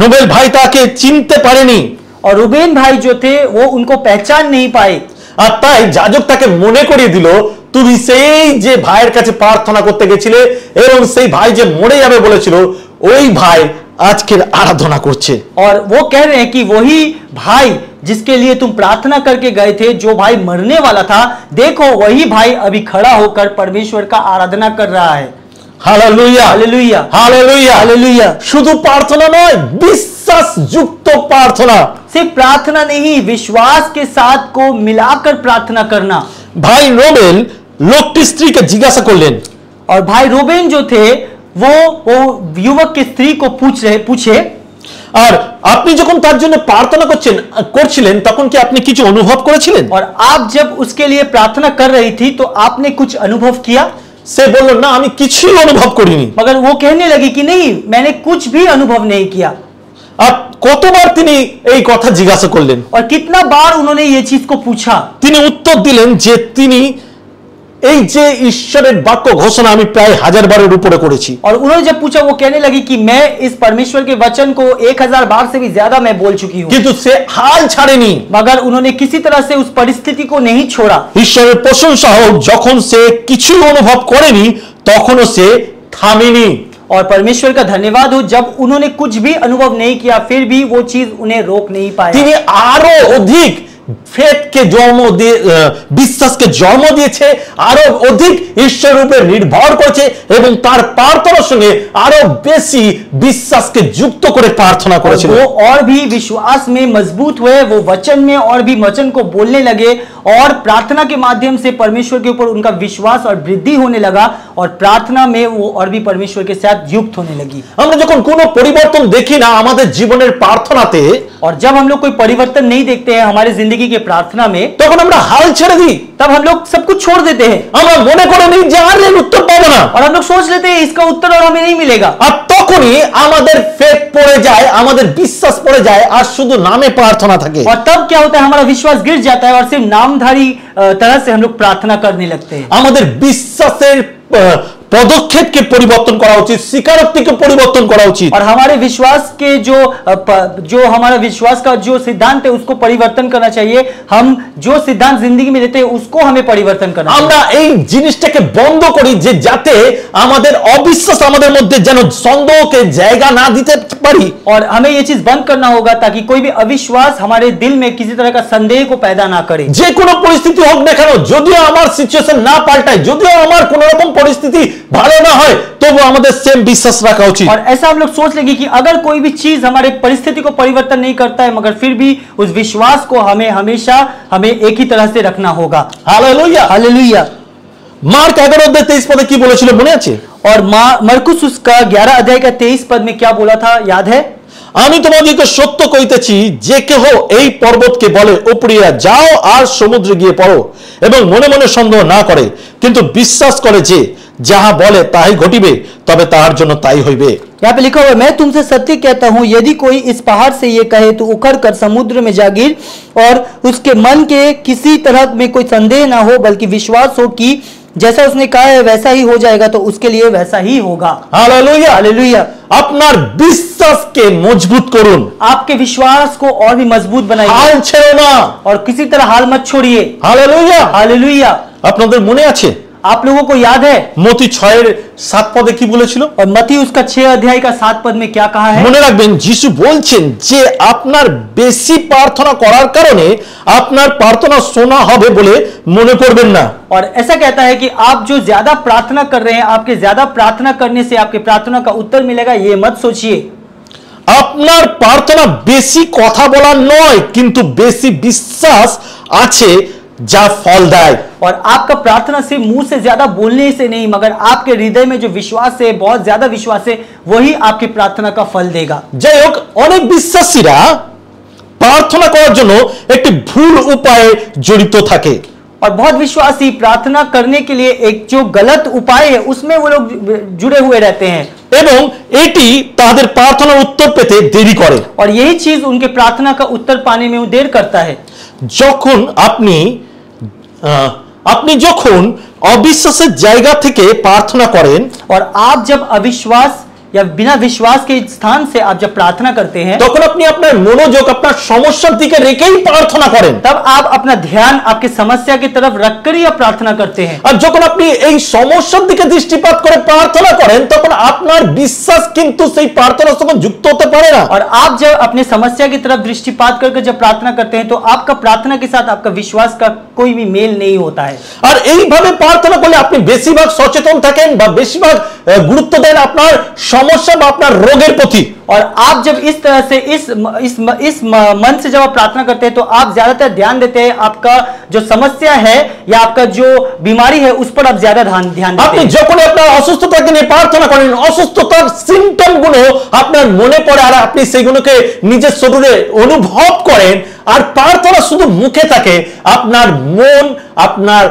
নোবেল ভাই তাকে চিনতে পারেনি और रूबेन भाई जो थे वो उनको पहचान नहीं पाए। আর তাই যাজক তাকে মনে করিয়ে দিল তুমি সেই যে ভাইয়ের কাছে প্রার্থনা করতে গেছিলে এবং সেই ভাই যে মরে যাবে বলেছিল ওই ভাই আজকের আরাধনা করছে। और वो कह रहे हैं कि वही भाई जिसके लिए तुम प्रार्थना करके गए थे, जो भाई मरने वाला था, देखो वही भाई अभी खड़ा होकर परमेश्वर का आराधना कर रहा है। Hallelujah hallelujah hallelujah hallelujah. শুধু প্রার্থনা নয়, বিশ্বাসযুক্ত প্রার্থনা। सिर्फ प्रार्थना नहीं, विश्वास के साथ को मिलाकर प्रार्थना करना। ভাই রোবেল লোকটির স্ত্রীকে জিজ্ঞাসা করলেন, और भाई रूबेन जो थे वो युवक की स्त्री को पूछे আর আপনি যখন তার জন্য প্রার্থনা করছিলেন তখন কি আপনি কিছু অনুভব করেছিলেন? और आप जब उसके लिए प्रार्थना कर रही थी तो आपने कुछ अनुभव किया? সে বলল, না আমি কিছুই অনুভব করিনি। मगर वो कहने लगी कि नहीं, मैंने कुछ भी अनुभव नहीं किया। আর কতবার তিনি এই কথা জিজ্ঞাসা করলেন? और कितना बार उन्होंने ये चीज को पूछा? তিনি উত্তর দিলেন যে তিনি এই যে ঈশ্বরের বাক্য ঘোষণা আমি প্রায় 1000 বারের উপরে করেছি। और उन्होंने जब पूछा, वो कहने लगी कि मैं इस परमेश्वर के वचन को 1000 बार से भी ज्यादा मैं बोल चुकी हूँ। কিন্তু সে হাল ছাড়েনি। मगर उन्होंने किसी तरह से उस परिस्थिति को नहीं छोड़ा। ঈশ্বরের প্রশংসা হোক, যখন সে কিছু অনুভব করেনি তখনও সে থামেনি। और परमेश्वर का धन्यवाद हो, जब उन्होंने कुछ भी अनुभव नहीं किया फिर भी वो चीज उन्हें रोक नहीं पाया। তিনি আরো অধিক ফেথকে জন্ম দিয়ে বিশ্বাসকে জন্ম দিয়েছে, আরো অধিক ঈশ্বরের উপরে নির্ভর করেছে এবং তার প্রার্থনার সঙ্গে আরো বেশি বিশ্বাসকে যুক্ত করে প্রার্থনা করেছিল। वो और भी विश्वास में मजबूत हुए, वो वचन में और भी वचन को बोलने लगे और प्रार्थना के माध्यम से परमेश्वर के ऊपर उनका विश्वास और वृद्धि होने लगा और प्रार्थना में वो और भी परमेश्वर के साथ युक्त होने लगी। আমরা যখন কোনো পরিবর্তন দেখি না আমাদের জীবনের প্রার্থনাতে, और जब हम लोग कोई परिवर्तन नहीं देखते हैं हमारे जिंदगी के प्रार्थना में, তখন আমরা হাল ছেড়ে দিই। तब हम लोग सब कुछ छोड़ देते हैं আমরা মনে করে নিই যে আর এর উত্তর পাবো না। और हम लोग सोच लेते हैं इसका उत्तर और हमें नहीं मिलेगा। আর তখনই আমাদের ফেথ পড়ে যায়, আমাদের বিশ্বাস পড়ে যায়, আর শুধু নামে প্রার্থনা থাকে। और तब क्या होता है, हमारा विश्वास गिर जाता है और सिर्फ नामधारी तरह से हम लोग प्रार्थना करने लगते हैं। আমাদের বিশ্বাসের পদক্ষেপকে পরিবর্তন করা উচিত, স্বীকারোক্তিকে পরিবর্তন করা উচিত। और हमारे विश्वास के जो हमारा विश्वास का जो सिद्धांत है उसको परिवर्तन करना चाहिए। हम जो सिद्धांत जिंदगी में लेते हैं उसको हमें परिवर्तन करना चाहिए। আমরা এই জিনিসটাকে বন্ধ করি যে যাতে আমাদের অবিশ্বাস আমাদের মধ্যে যেন সন্দেহকে জায়গা না দিতে পারি। और हमें ये चीज बंद करना होगा ताकि कोई भी अविश्वास हमारे दिल में किसी तरह का संदेह को पैदा ना करे। যে কোনো পরিস্থিতি হোক না কেন, যদিও আমার সিচুয়েশন না পাল্টায়, যদিও আমার কোন রকম পরিস্থিতি ভালো না হয়, তবু আমাদের সেম বিশ্বাস রাখা উচিত। और ऐसा हम लोग सोच लेंगे कि अगर कोई भी चीज हमारे परिस्थिति को परिवर्तन नहीं करता है मगर फिर भी उस विश्वास को हमें हमेशा एक ही तरह से रखना होगा। Hallelujah hallelujah. मार्क 11:23 पदे কি বলেছিল মনে আছে? और मरकुस उसका 11 अध्याय का 23 पद में क्या बोला था, याद है? আমি তোমাদেরকে সত্য কইতেছি, যে কেহ এই পর্বতকে বলে উপড়িয়া যাও আর সমুদ্রে গিয়ে পড়ো এবং মনে মনে সন্দেহ না করে, কিন্তু বিশ্বাস করে যে যাহা বলে তাই ঘটিবে, তবে তাহার জন্য তাই হইবে। यहाँ पे लिखा हुआ है, मैं तुमसे सत्य कहता हूँ, यदि कोई इस पहाड़ से ये कहे तो उखड़ कर समुद्र में जा गिर, और उसके मन के किसी तरह में कोई संदेह ना हो, बल्कि विश्वास हो कि जैसा उसने कहा है वैसा ही हो जाएगा, तो उसके लिए वैसा ही होगा। Hallelujah hallelujah. আপনার বিশ্বাসকে মজবুত করুন, आपके विश्वास को और भी मजबूत बनाइए হাল ছেড়ো না। और किसी तरह हाल मत छोड़िए। হালেলুয়া। हालेलुया। আপনাদের মনে আছে आप लोगों को याद है মতি 6:7 পদে কি বলেছিল? और मत्ती उसका 6 अध्याय का 7 पद में क्या कहा है? মনে রাখবেন যিশু বলছেন যে আপনার বেশি প্রার্থনা করার কারণে আপনার প্রার্থনা শোনা হবে বলে মনে করবেন না। और ऐसा कहता है कि आप जो ज्यादा प्रार्थना कर रहे हैं, आपके ज्यादा प्रार्थना करने से आपके प्रार्थना का उत्तर मिलेगा, ये मत सोचिए। আপনার প্রার্থনা বেশি কথা বলার নয়, কিন্তু বেশি বিশ্বাস আছে যা ফল দেয়। और आपका प्रार्थना सिर्फ मुंह से ज्यादा बोलने से नहीं मगर आपके हृदय में जो विश्वास है, बहुत ज्यादा विश्वास है, वही आपकी प्रार्थना का फल देगा। যাই হোক, অনেক বিশ্বাসীরা প্রার্থনা করার জন্য একটি ভুল উপায়ে জড়িত থাকে। और बहुत विश्वासी प्रार्थना करने के लिए एक जो गलत उपाय है उसमें वो लोग जुड़े हुए रहते हैं এবং এটি তাদের প্রার্থনার উত্তর পেতে দেরি করে। और यही चीज उनके प्रार्थना का उत्तर पाने में वो देर करता है। যখন আপনি যখন অবিশ্বাসের জায়গা থেকে প্রার্থনা করেন, और आप जब अविश्वास या बिना विश्वास के स्थान से आप जब प्रार्थना करते हैं, তখন আপনি আপনার মনোযোগ আপনার সমস্যার দিকে রেখেই প্রার্থনা করেন। तब आप अपना ध्यान आपकी समस्या की तरफ रखकर ही आप प्रार्थना करते हैं। আর যখন আপনি এই সমস্যার দিকে দৃষ্টিপাত করে প্রার্থনা করেন, তখন আপনার বিশ্বাস কিন্তু সেই প্রার্থনার সঙ্গে যুক্ত হতে পারে না। और आप जब अपनी समस्या की तरफ दृष्टिपात करके जब प्रार्थना करते हैं, तो आपका प्रार्थना के साथ आपका विश्वास का कोई भी मेल नहीं होता है। আর এইভাবে প্রার্থনা করলে আপনি বেশিরভাগ সচেতন থাকেন বা বেশিরভাগ গুরুত্ব দেন আপনার সমস্যা বা আপনার রোগের প্রতি। और आप जब इस तरह से इस मन से जब आप प्रार्थना करते हैं, तो आप ज्यादातर ध्यान देते हैं आपका जो समस्या है या आपका जो बीमारी है उस पर आप ज्यादा ध्यान देते আপনি हैं। যখন আপনার অসুস্থতাকে নিয়ে প্রার্থনা করেন, অসুস্থতার সিম্পটম গুলো আপনার মনে পড়ে আর আপনি সেগুলোকে নিজের শরীরে অনুভব করেন, আর প্রার্থনা শুধু মুখে থাকে, আপনার মন আপনার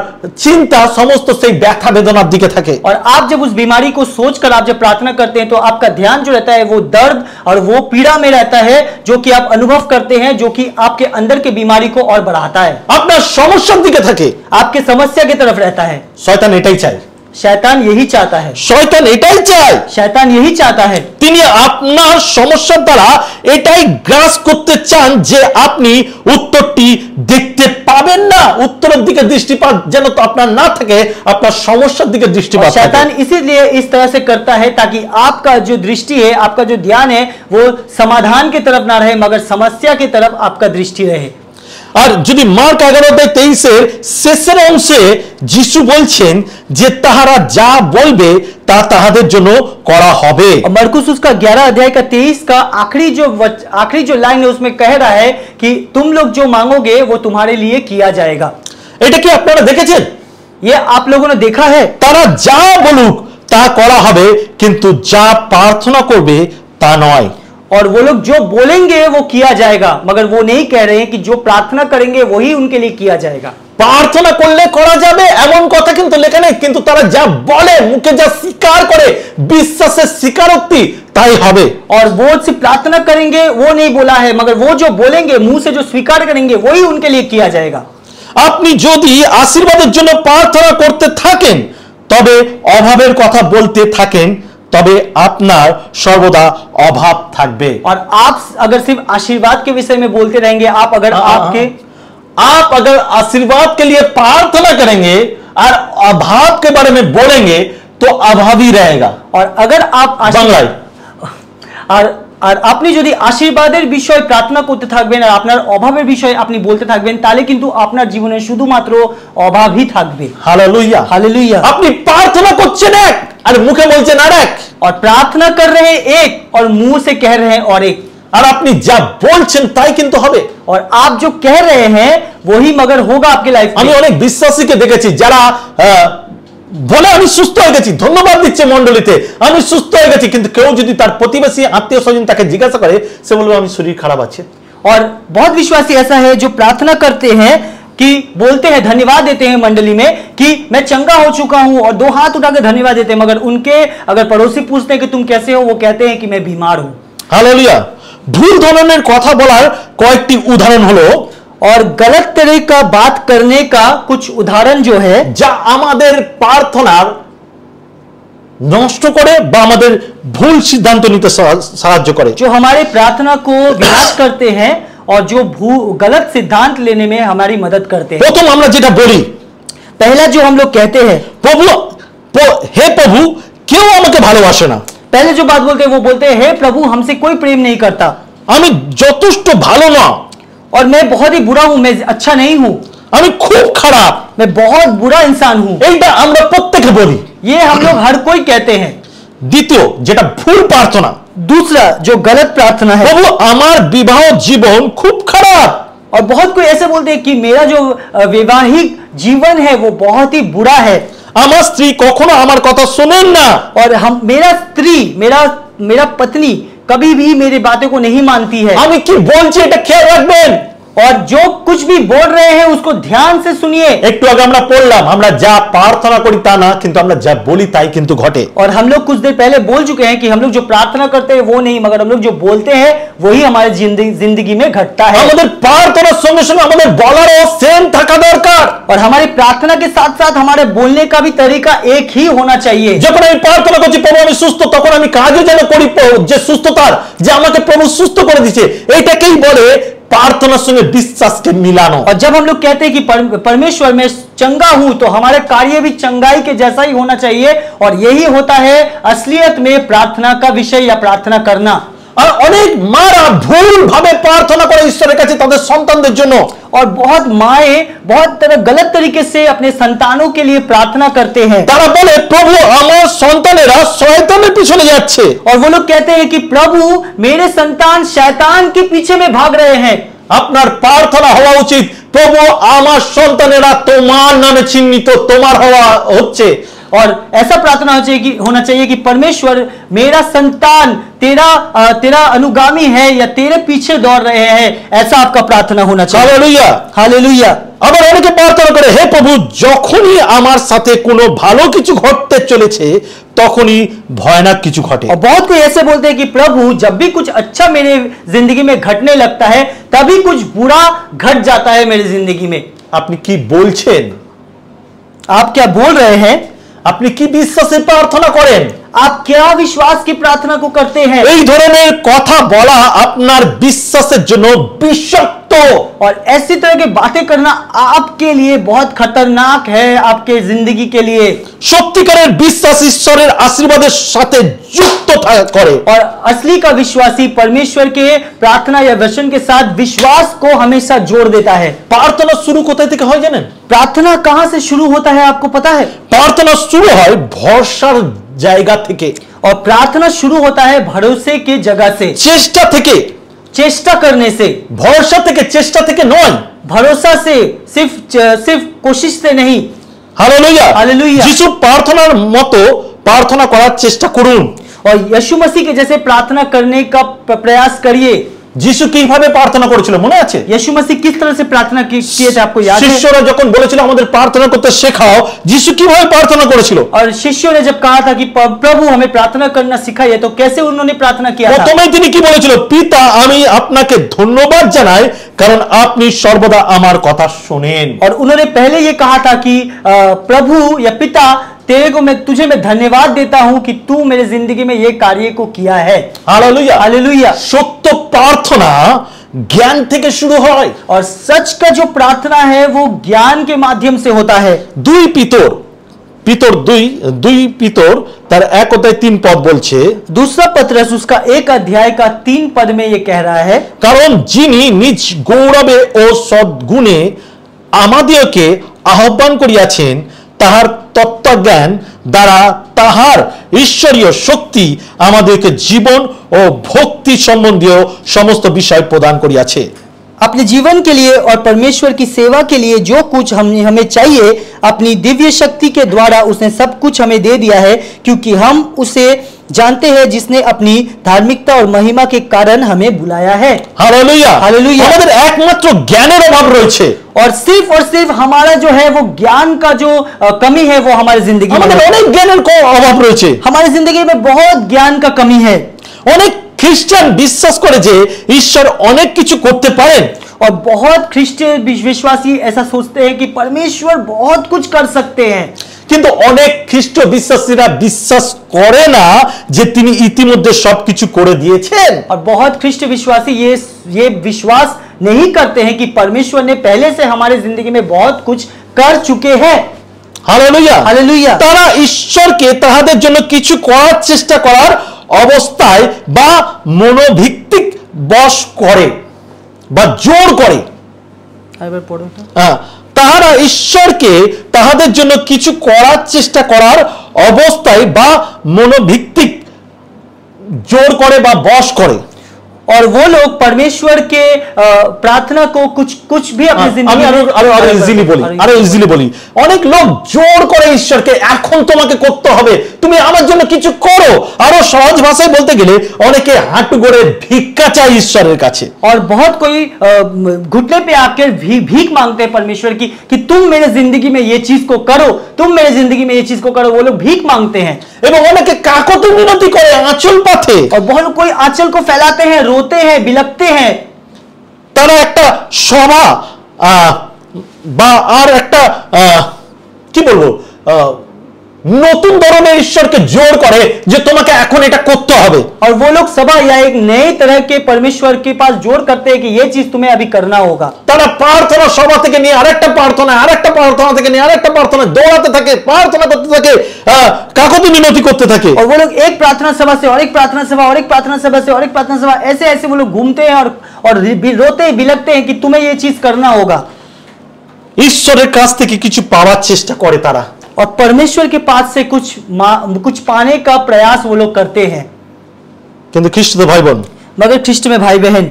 চিন্তা সমস্ত সেই ব্যথা বেদনার দিকে থাকে। और आप जब उस बीमारी को सोचकर आप जब प्रार्थना करते हैं, तो आपका ध्यान जो रहता है वो दर्द और वो पीड़ा में रहता है, जो कि आप अनुभव करते हैं, जो कि आपके अंदर के बीमारी को और बढ़ाता है, আপনার সমস্যার দিকে থাকে। आपके समस्या की तरफ रहता है। শয়তান এটাই চায়, शैतान यही चाहता है, শয়তান এটাই চায়। शैतान यही चाहता है। তিনি আপনার সমস্যার দ্বারা এটাই গ্রাস করতে চান যে আপনি উত্তরটি দেখতে পাবেন না, উত্তরের দিকে দৃষ্টিপাত যেন তো আপনার না থাকে, আপনার সমস্যার দিকে দৃষ্টিপাত থাকে। शैतान इसीलिए इस तरह से करता है ताकि आपका जो दृष्टि है, आपका जो ध्यान है, वो समाधान की तरफ ना रहे, मगर समस्या की तरफ आपका दृष्टि रहे। আর যদি মার্ক 11:23 শেষের অংশে যিশু বলছেন যে তাহারা যা বলবে তা তাহাদের জন্য করা হবে। और मरकुस उसका 11 अध्याय का 23 का आखिरी जो लाइन है, उसमें कह रहा है कि तुम लोग जो मांगोगे वो तुम्हारे लिए किया जाएगा। এটা কি আপনারা দেখেছেন? ये आप लोगों ने देखा है? তারা যা বলুক তা করা হবে, কিন্তু যা প্রার্থনা করবে তা নয়। और वो लोग जो बोलेंगे वो किया जाएगा, मगर वो नहीं कह रहे हैं कि जो प्रार्थना करेंगे वही उनके लिए किया जाएगा। প্রার্থনা করলে করা যাবে এমন কথা কিন্তু লেখা নেই, কিন্তু তারা যা বলে, মুখে যা স্বীকার করে, বিশ্বাসের স্বীকারোক্তি তাই হবে। और वो सिर्फ प्रार्थना करेंगे वो नहीं बोला है, मगर वो जो बोलेंगे, मुंह से जो स्वीकार करेंगे वही उनके लिए किया जाएगा। আপনি যদি আশীর্বাদের জন্য প্রার্থনা করতে থাকেন, তবে অভাবের কথা বলতে থাকেন, তবে আপনার সর্বদা অভাব থাকবে। और आप अगर सिर्फ आशीर्वाद के विषय में बोलते रहेंगे, आप अगर आशीर्वाद के लिए प्रार्थना करेंगे और अभाव के बारे में बोलेंगे तो अभाव ही रहेगा। और अगर आप বাংলায় আর আপনি যদি আশীর্বাদের বিষয় প্রার্থনা করতে থাকবেন আর আপনার অভাবের বিষয় আপনি বলতে থাকবেন, তাহলে কিন্তু আপনার জীবনে শুধুমাত্র অভাবই থাকবে। Hallelujah hallelujah. আপনি প্রার্থনা করছেন এক আর মুখে বলছেন আরেক, और प्रार्थना कर रहे हैं एक और मुंह से कह रहे हैं और एक, আর আপনি যা বলছেন তাই কিন্তু হবে। और आप जो कह रहे हैं वही मगर होगा आपकी लाइफ আমি में। অনেক বিশ্বাসীকে দেখেছি যারা বলে আমি সুস্থ হয়ে গেছি, ধন্যবাদ দিচ্ছে মণ্ডলীতে, আমি সুস্থ হয়ে গেছি, কিন্তু কেউ যদি তার প্রতিবেশী আত্মীয় স্বজন তাকে জিজ্ঞাসা করে, সে বলবে আমি শরীর খারাপ আছে। और बहुत विश्वासी ऐसा है जो प्रार्थना करते हैं कि बोलते हैं, धन्यवाद देते हैं मंडली में कि मैं चंगा हो चुका हूं, और 2 हाथ उठाकर धन्यवाद देते हैं, मगर उनके अगर पड़ोसी पूछते हैं कि तुम कैसे हो, वो कहते हैं कि मैं बीमार हूं। हालेलुया। ভুল ধরনের কথা বলার কয়েকটি উদাহরণ হলো, और गलत तरह का बात करने का कुछ उदाहरण जो है, যা আমাদের প্রার্থনার নষ্ট করে বা আমাদের ভুল সিদ্ধান্ত নিতে সাহায্য করে। जो हमारे प्रार्थना को विनाश करते हैं और जो गलत सिद्धांत लेने में हमारी मदद करते हैं। প্রথম আমরা যেটা বলি, पहला जो हम लोग कहते हैं, প্রভু হে প্রভু কেউ আমাকে ভালোবাসে না। पहले जो बात बोलते हैं वो बोलते हैं, हे प्रभु हमसे कोई प्रेम नहीं करता, আমি যথেষ্ট ভালো না, और मैं बहुत ही बुरा हूं, मैं अच्छा नहीं हूं, আমি খুব খারাপ। मैं बहुत बुरा इंसान हूं। এইটা আমরা প্রত্যেকে বলি। ये हम लोग हर कोई कहते हैं। দ্বিতীয় যেটা ভুল প্রার্থনা, दूसरा जो गलत प्रार्थना है, প্রভু আমার বিবাহ জীবন খুব খারাপ। और बहुत कोई ऐसे बोलते हैं कि मेरा जो वैवाहिक जीवन है वो बहुत ही बुरा है, আমার স্ত্রী কখনো আমার কথা শোনেন না, और मेरा स्त्री मेरा पत्नी कभी भी मेरी बातों को नहीं मानती है। আমি কি বলছি এটা খেয়াল রাখবেন। और जो कुछ भी बोल रहे हैं उसको ध्यान से सुनिए। একটু আগে আমরা পড়লাম, আমরা যা প্রার্থনা করি তা না, কিন্তু আমরা যা বলি তাই কিন্তু ঘটে। और हम लोग कुछ देर पहले बोल चुके हैं कि हम लोग जो प्रार्थना करते हैं वो नहीं, मगर हम लोग जो बोलते हैं वही हमारे जिंदगी में घटता है। আমাদের প্রার্থনার সঙ্গে সঙ্গে আমাদের বলারও সেম থাকা দরকার। और हमारी प्रार्थना के साथ साथ हमारे बोलने का भी तरीका एक ही होना चाहिए। যখন আমি প্রার্থনা করছি প্রভু আমি সুস্থ, তখন আমি কাজও যেন করি যে সুস্থতার, যে আমাকে প্রভু সুস্থ করে দিয়েছে, এইটাকেই বলে प्रार्थना संगे विश्वास के मिलानो। और जब हम लोग कहते हैं कि परमेश्वर में चंगा हूं, तो हमारे कार्य भी चंगाई के जैसा ही होना चाहिए, और यही होता है असलियत में प्रार्थना का विषय या प्रार्थना करना। और अनेक मारा भूल भावे प्रार्थना करे ईश्वरेर काছে তাদের সন্তানদের জন্য, और बहुत माए बहुत गलत तरीके से अपने संतानों के लिए प्रार्थना करते हैं। তারা বলে প্রভু আমার সন্তানেরা শয়তানের পিছনে যাচ্ছে, और वो लोग कहते हैं कि प्रभु मेरे संतान शैतान के पीछे में भाग रहे हैं। আপনার প্রার্থনা হওয়া উচিত প্রভু আমার সন্তানেরা তোমার নামে চিহ্নিত, তোমার হওয়া হচ্ছে। और ऐसा प्रार्थना होना चाहिए कि परमेश्वर मेरा संतान तेरा अनुगामी है या तेरे पीछे दौड़ रहे हैं, ऐसा आपका प्रार्थना होना चाहिए। Hallelujah hallelujah. আবার অনেকে প্রার্থনা করে হে প্রভু যখনই আমার সাথে কোনো ভালো কিছু ঘটতে চলেছে তখনই ভয়ানক কিছু ঘটে। और बहुत कोई ऐसे बोलते हैं कि प्रभु जब भी कुछ अच्छा मेरे जिंदगी में घटने लगता है तभी कुछ बुरा घट जाता है मेरी जिंदगी में। আপনি কি বলছেন? आप क्या बोल रहे हैं? আপনি কি বিশ্বাসে প্রার্থনা করেন? आप क्या विश्वास की प्रार्थना को करते हैं? এই ধরনের কথা বলা আপনার বিশ্বাসের জন্য বিষাক্ত, और ऐसी तरह की बातें करना आपके लिए बहुत खतरनाक है, आपके जिंदगी के लिए। সত্যিকারের বিশ্বাস ঈশ্বরের আশীর্বাদের সাথে যুক্ত করে, और असली का विश्वासी परमेश्वर के प्रार्थना या वचन के साथ विश्वास को हमेशा जोड़ देता है। প্রার্থনা শুরু কোথায় থেকে হয় জানেন? प्रार्थना कहां से शुरू होता है आपको पता है? প্রার্থনা শুরু হয় ভরসার জায়গা থেকে, और प्रार्थना शुरू होता है भरोसे के जगह से, চেষ্টা থেকে, चेष्टा करने से। ভরসা থেকে, চেষ্টা থেকে নয়। भरोसा से, सिर्फ कोशिश से नहीं। Hallelujah hallelujah. যিশু প্রার্থনার মতো প্রার্থনা করার চেষ্টা করুন। और यीशु मसीह के जैसे प्रार्थना करने का प्रयास करिए। যিশু কিভাবে প্রার্থনা করেছিল মনে আছে? यीशु मसीह किस तरह से प्रार्थना किए थे आपको याद है? শিষ্যরা যখন বলেছিল আমাদের প্রার্থনা করতে শেখাও, যিশু কিভাবে প্রার্থনা করেছিল? और शिष्यों ने जब कहा था कि प्रभु हमें प्रार्थना करना सिखाइए, तो कैसे उन्होंने प्रार्थना किया था? প্রথমেই তিনি কি বলেছিল? পিতা আমি আপনাকে ধন্যবাদ জানাই কারণ আপনি সর্বদা আমার কথা শোনেন। और उन्होंने पहले ये कहा था कि प्रभु या पिता तुझे मैं धन्यवाद देता हूं कि तू मेरे जिंदगी में ये कार्य को किया है। Hallelujah hallelujah. সত্য প্রার্থনা জ্ঞান থেকে শুরু হয়, और सच का जो प्रार्थना है वो ज्ञान के माध्यम से होता है। দুই পিতর তার 1:3 বলছে, दूसरा पत्रस उसका 1 अध्याय का 3 पद में ये कह रहा है, কারণ যিনি নিজ গৌরবে ও সদ্গুণে আমাদেরকে আহ্বান করিয়াছেন তাহার তত্ত্বজ্ঞান দ্বারা তাহার ঈশ্বরীয় শক্তি আমাদেরকে জীবন ও ভক্তি সম্বন্ধীয় সমস্ত বিষয় প্রদান করিয়াছে। अपने जीवन के लिए और परमेश्वर की सेवा के लिए जो कुछ हमें चाहिए अपनी दिव्य शक्ति के द्वारा उसने सब कुछ हमें दे दिया है, क्योंकि हम उसे जानते हैं जिसने अपनी धार्मिकता और महिमा के कारण हमें बुलाया है। Hallelujah hallelujah. আমাদের একমাত্র জ্ঞানের অভাব রয়েছে, और सिर्फ हमारा जो है वो ज्ञान का जो कमी है वो हमारी जिंदगी में আমাদের है। অনেক জ্ঞানের অভাব রয়েছে। हमारी जिंदगी में बहुत ज्ञान का कमी है। অনেক খ্রিস্টান বিশ্বাস করে যে ঈশ্বর অনেক কিছু করতে পারেন, और बहुत ख्रिस्टियन विश्वासी ऐसा सोचते हैं कि परमेश्वर बहुत कुछ कर सकते हैं, কিন্তু অনেক খ্রিস্ট বিশ্বাসীরা বিশ্বাস করে না যে তিনি ইতিমধ্যে সবকিছু করে দিয়েছেন। और बहुत ख्रिस्ट विश्वासी ये विश्वास नहीं करते हैं कि परमेश्वर ने पहले से हमारे जिंदगी में बहुत कुछ कर चुके हैं। Hallelujah hallelujah. তারা ঈশ্বরকে তাহাদের জন্য কিছু করার চেষ্টা করার অবস্থায় বা মনোভিত্তিক বশ করে বা জোর করে। তাহারা ঈশ্বরকে তাহাদের জন্য কিছু করার চেষ্টা করার অবস্থায় বা মনোভিত্তিক জোর করে বা বশ করে। और वो लोग परमेश्वर के प्रार्थना को कुछ भी अपनी আমি जिंदगी আরো ইজিলি বলি অনেক লোক জোর করে ঈশ্বরকে এখন তোমাকে করতে হবে, তুমি আমার জন্য কিছু করো। আরো সহজ ভাষায় বলতে গেলে অনেকে হাঁটু গড়ে ভিক্ষা চায় ঈশ্বরের কাছে। और बहुत कोई घुटने पे आकर भीख मांगते हैं परमेश्वर की कि तुम मेरे जिंदगी में ये चीज को करो, तुम मेरे जिंदगी में ये चीज को करो। वो लोग भीख मांगते हैं এবং অনেকে কাকতি মিনতি করে আঁচল পাতে। और बहुत कोई आंचल को फैलाते हैं, रोते हैं, बिलखते हैं। তারা একটা সভা বা আর একটা কি বলবো নতুন ধরনের ঈশ্বরকে জোর করে যে তোমাকে এখন এটা করতে হবে। और वो लोग सभा या एक नए तरह के परमेश्वर के पास जोर करते हैं कि ये चीज तुम्हें अभी करना होगा। তারা প্রার্থনা সভা থেকে নিয়ে আরেকটা প্রার্থনা, আরেকটা প্রার্থনা থেকে নিয়ে আরেকটা প্রার্থনা দৌড়াতে থাকে, প্রার্থনা করতে থাকে, কাকতি মিনতি করতে থাকে। और वो लोग एक प्रार्थना सभा से और एक प्रार्थना सभा और एक प्रार्थना सभा से और एक प्रार्थना सभा ऐसे ऐसे वो लोग घूमते हैं और रोते बिलखते हैं कि तुम्हें ये चीज करना होगा। ঈশ্বরের কাছ থেকে কিছু পাওয়ার চেষ্টা করে তারা, और परमेश्वर के पास से कुछ पाने का प्रयास वो लोग करते हैं। কিন্তু খ্রিস্ট ভাই বোন, मगर ख्रिस्ट में भाई बहन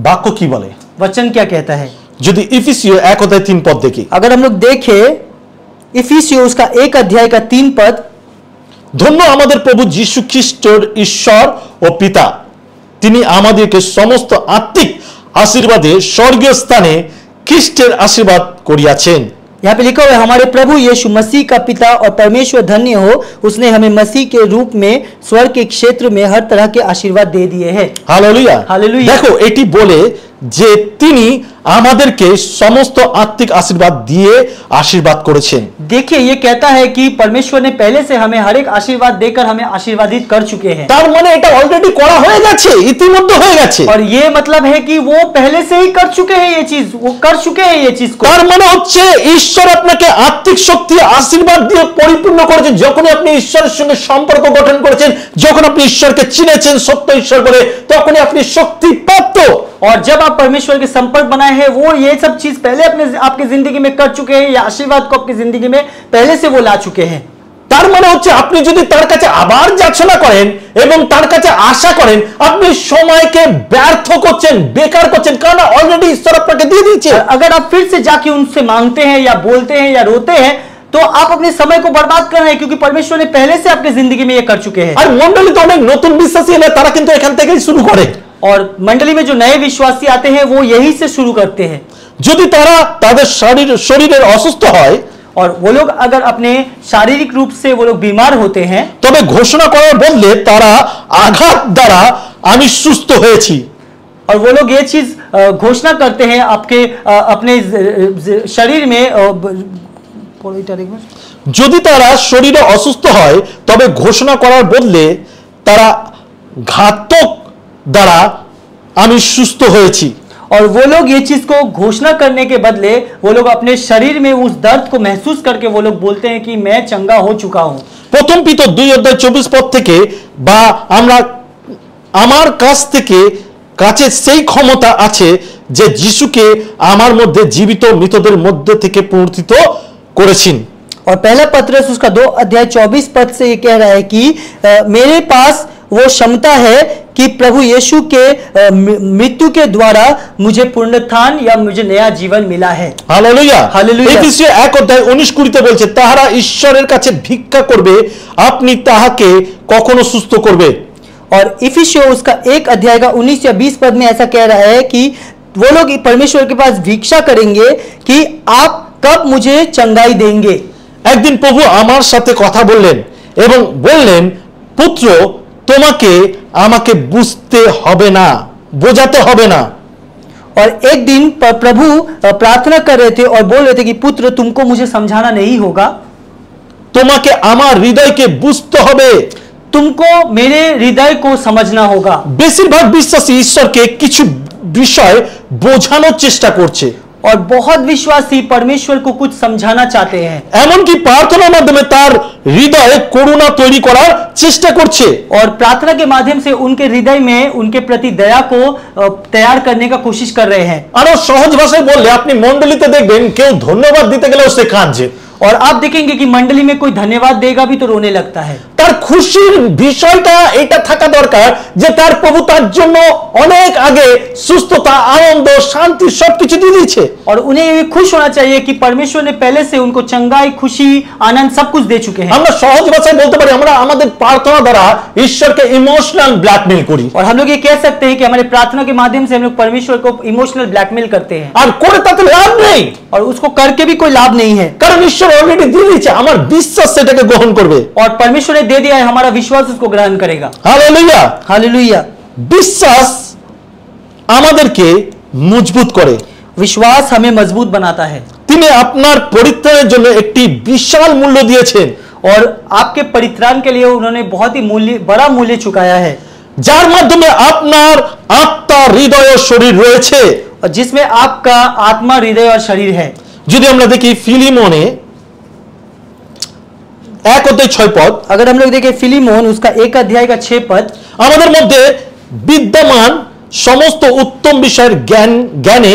বাক্য কি বলে? वचन क्या कहता है? যদি ইফিসীয় 1:3 পদ দেখি, अगर हम लोग देखें इफिसियों उसका 1 अध्याय का 3 पद, ধন্য আমাদের প্রভু যীশু খ্রিস্টের ঈশ্বর ও পিতা, তিনি আমাদেরকে সমস্ত আত্মিক আশীর্বাদে স্বর্গীয় স্থানে খ্রিস্টের আশীর্বাদ করিয়াছেন। यहाँ पे लिखा हुआ है हमारे प्रभु यीशु मसीह का पिता और परमेश्वर धन्य हो, उसने हमें मसीह के रूप में स्वर्ग के क्षेत्र में हर तरह के आशीर्वाद दे दिए हैं। Hallelujah hallelujah. देखो এটি বলে যে তিনি আমাদেরকে সমস্ত আত্মিক আশীর্বাদ দিয়ে আশীর্বাদ করেছেন। देखिए ये कहता है कि परमेश्वर ने पहले से हमें हर एक आशीर्वाद देकर हमें आशीर्वादित कर चुके हैं। তার মানে এটা অলরেডি করা হয়ে গেছে, ইতিমধ্যে হয়ে গেছে। और ये मतलब है कि वो पहले से ही कर चुके हैं, ये चीज वो कर चुके हैं ये चीज को। তার মানে হচ্ছে ঈশ্বর আপনাকে আত্মিক শক্তি আশীর্বাদ দিয়ে পরিপূর্ণ করেছেন। যখন আপনি ঈশ্বরের সঙ্গে সম্পর্ক গঠন করেছেন, যখন আপনি ঈশ্বরকে চিনেছেন সত্য ঈশ্বর বলে, তখনই আপনি শক্তি প্রাপ্ত। और जब आप परमेश्वर के संपर्क बनाए हैं, वो ये सब चीज पहले आपकी जिंदगी में कर चुके हैं, या आशीर्वाद को अपनी जिंदगी में पहले से वो ला चुके हैं। তার মানে হচ্ছে আপনি যদি তার কাছে আবার যাচনা করেন এবং তার কাছে আশা করেন, আপনি সময়কে ব্যর্থ করছেন, বেকার করছেন, কারণ অলরেডি ঈশ্বর আপনাকে দিয়ে দিয়েছে। अगर आप फिर से जाके उनसे मांगते हैं या बोलते हैं या रोते हैं, तो आप अपने समय को बर्बाद कर रहे हैं, क्योंकि परमेश्वर ने पहले से आपकी जिंदगी में ये कर चुके हैं। আর মণ্ডলীতে অনেক নতুন বিশ্বাসী এলে তারা কিন্তু এখান থেকেই শুরু করে। और मंडली में जो नए विश्वासी आते हैं वो यही से शुरू करते हैं। যদি তারা তাদের শরীরের অসুস্থ হয়, और वो लोग अगर अपने शारीरिक रूप से वो लोग बीमार होते हैं, তবে ঘোষণা করার বদলে তারা আঘাত দ্বারা আমি সুস্থ হয়েছি। और वो लोग ये चीज घोषणा करते हैं आपके अपने शरीर में। যদি তারা শরীরে অসুস্থ হয়, তবে ঘোষণা করার বদলে তারা ঘাতক দ্বারা আমি সুস্থ হয়েছি। और वो लोग ये चीज को घोषणा करने के बदले वो लोग अपने शरीर में उस दर्द को महसूस करके वो लोग बोलते हैं कि मैं चंगा हो चुका हूं। প্রথম পিতর 2:24 পদ থেকে, বা আমরা আমার কাছ থেকে কাছে সেই ক্ষমতা আছে যে যিশুকে আমার মধ্যে জীবিত মৃতদের মধ্যে থেকে পুনরুত্থিত করেছেন। और पहला पत्रस उसका 2 अध्याय 24 पद से ये कह रहा है कि मेरे पास वो क्षमता है कि प्रभु यीशु के मृत्यु के द्वारा मुझे पुनरुत्थान या मुझे नया जीवन मिला है। Hallelujah hallelujah. এফেসীয় 1:19-20 বলছে, তাহারা ঈশ্বরের কাছে ভিক্ষা করবে, আপনি তাহাকে কখনো সুস্থ করবে। और इफिसियों उसका 1 अध्याय का 19 या 20 पद में ऐसा कह रहा है कि वो लोग परमेश्वर के पास भिक्षा करेंगे कि आप कब मुझे चंगाई देंगे। একদিন প্রভু আমার সাথে কথা বললেন এবং বললেন, পুত্র তোমাকে আমাকে বুঝতে হবে না, বোঝাতে হবে না। और एक दिन प्रभु प्रार्थना कर रहे थे और बोल रहे थे कि पुत्र तुमको मुझे समझाना नहीं होगा, তোমাকে আমার হৃদয়কে বুঝতে হবে, तुमको मेरे हृदय को समझना होगा। বেশিরভাগ বিশ্বাসী ঈশ্বরকে কিছু বিষয় বোঝানোর চেষ্টা করছে, और बहुत विश्वासी परमेश्वर को कुछ समझाना चाहते हैं, এমনকি প্রার্থনার মাধ্যমে তার হৃদয়ে করুণা তৈরি করার চেষ্টা করছে। और प्रार्थना के माध्यम से उनके हृदय में उनके प्रति दया को तैयार करने का कोशिश कर रहे हैं। আরো সহজ ভাষায় বললে আপনি মণ্ডলীতে দেখবেন কেউ ধন্যবাদ দিতে গেলেও সে কাঁদছে, और आप देखेंगे कि मंडली में कोई धन्यवाद देगा भी तो रोने लगता है। তার খুশির বিষয়টা এটা থাকা দরকার যে তার প্রভু তার জন্য অনেক আগে সুস্থতা, আনন্দ, শান্তি সবকিছু দিয়ে দিয়েছে। और उन्हें ये खुश होना चाहिए कि परमेश्वर ने पहले से उनको चंगाई, खुशी, आनंद सब कुछ दे चुके हैं। আমরা সহজ ভাষায় বলতে পারি আমরা আমাদের প্রার্থনা দ্বারা ঈশ্বরকে ইমোশনাল ব্ল্যাকমেল করি। और हम लोग ये कह सकते हैं कि हमारे प्रार्थना के माध्यम से हम लोग परमेश्वर को इमोशनल ब्लैकमेल करते हैं, আর করে তাতে লাভ নেই, और उसको करके भी कोई लाभ नहीं है। কারণ ঈশ্বর অলরেডি দিয়ে দিয়েছে, আমার বিশ্বাস সেটাকে গ্রহণ করবে। और परमेश्वर ने दे दिया है, हमारा विश्वास उसको ग्रहण करेगा। হালেলুয়া। हालेलुया। বিশ্বাস আমাদেরকে মজবুত করে। विश्वास हमें मजबूत बनाता है। তিনি আপনার পরিত্রাণের জন্য একটি বিশাল মূল্য দিয়েছেন, और आपके परित्राण के लिए उन्होंने बहुत ही बड़ा मूल्य चुकाया है, যার মাধ্যমে আপনার আত্মা, হৃদয় ও শরীর রয়েছে। और जिसमें आपका आत्मा, हृदय और शरीर है। যদি আমরা দেখি ফিলিমনে 1:6 अगर हम लोग देखें फिलिमोन उसका 1 अध्याय का 6 पद, আমাদের মধ্যে বিদ্যমান সমস্ত উত্তম বিষয়ের জ্ঞানে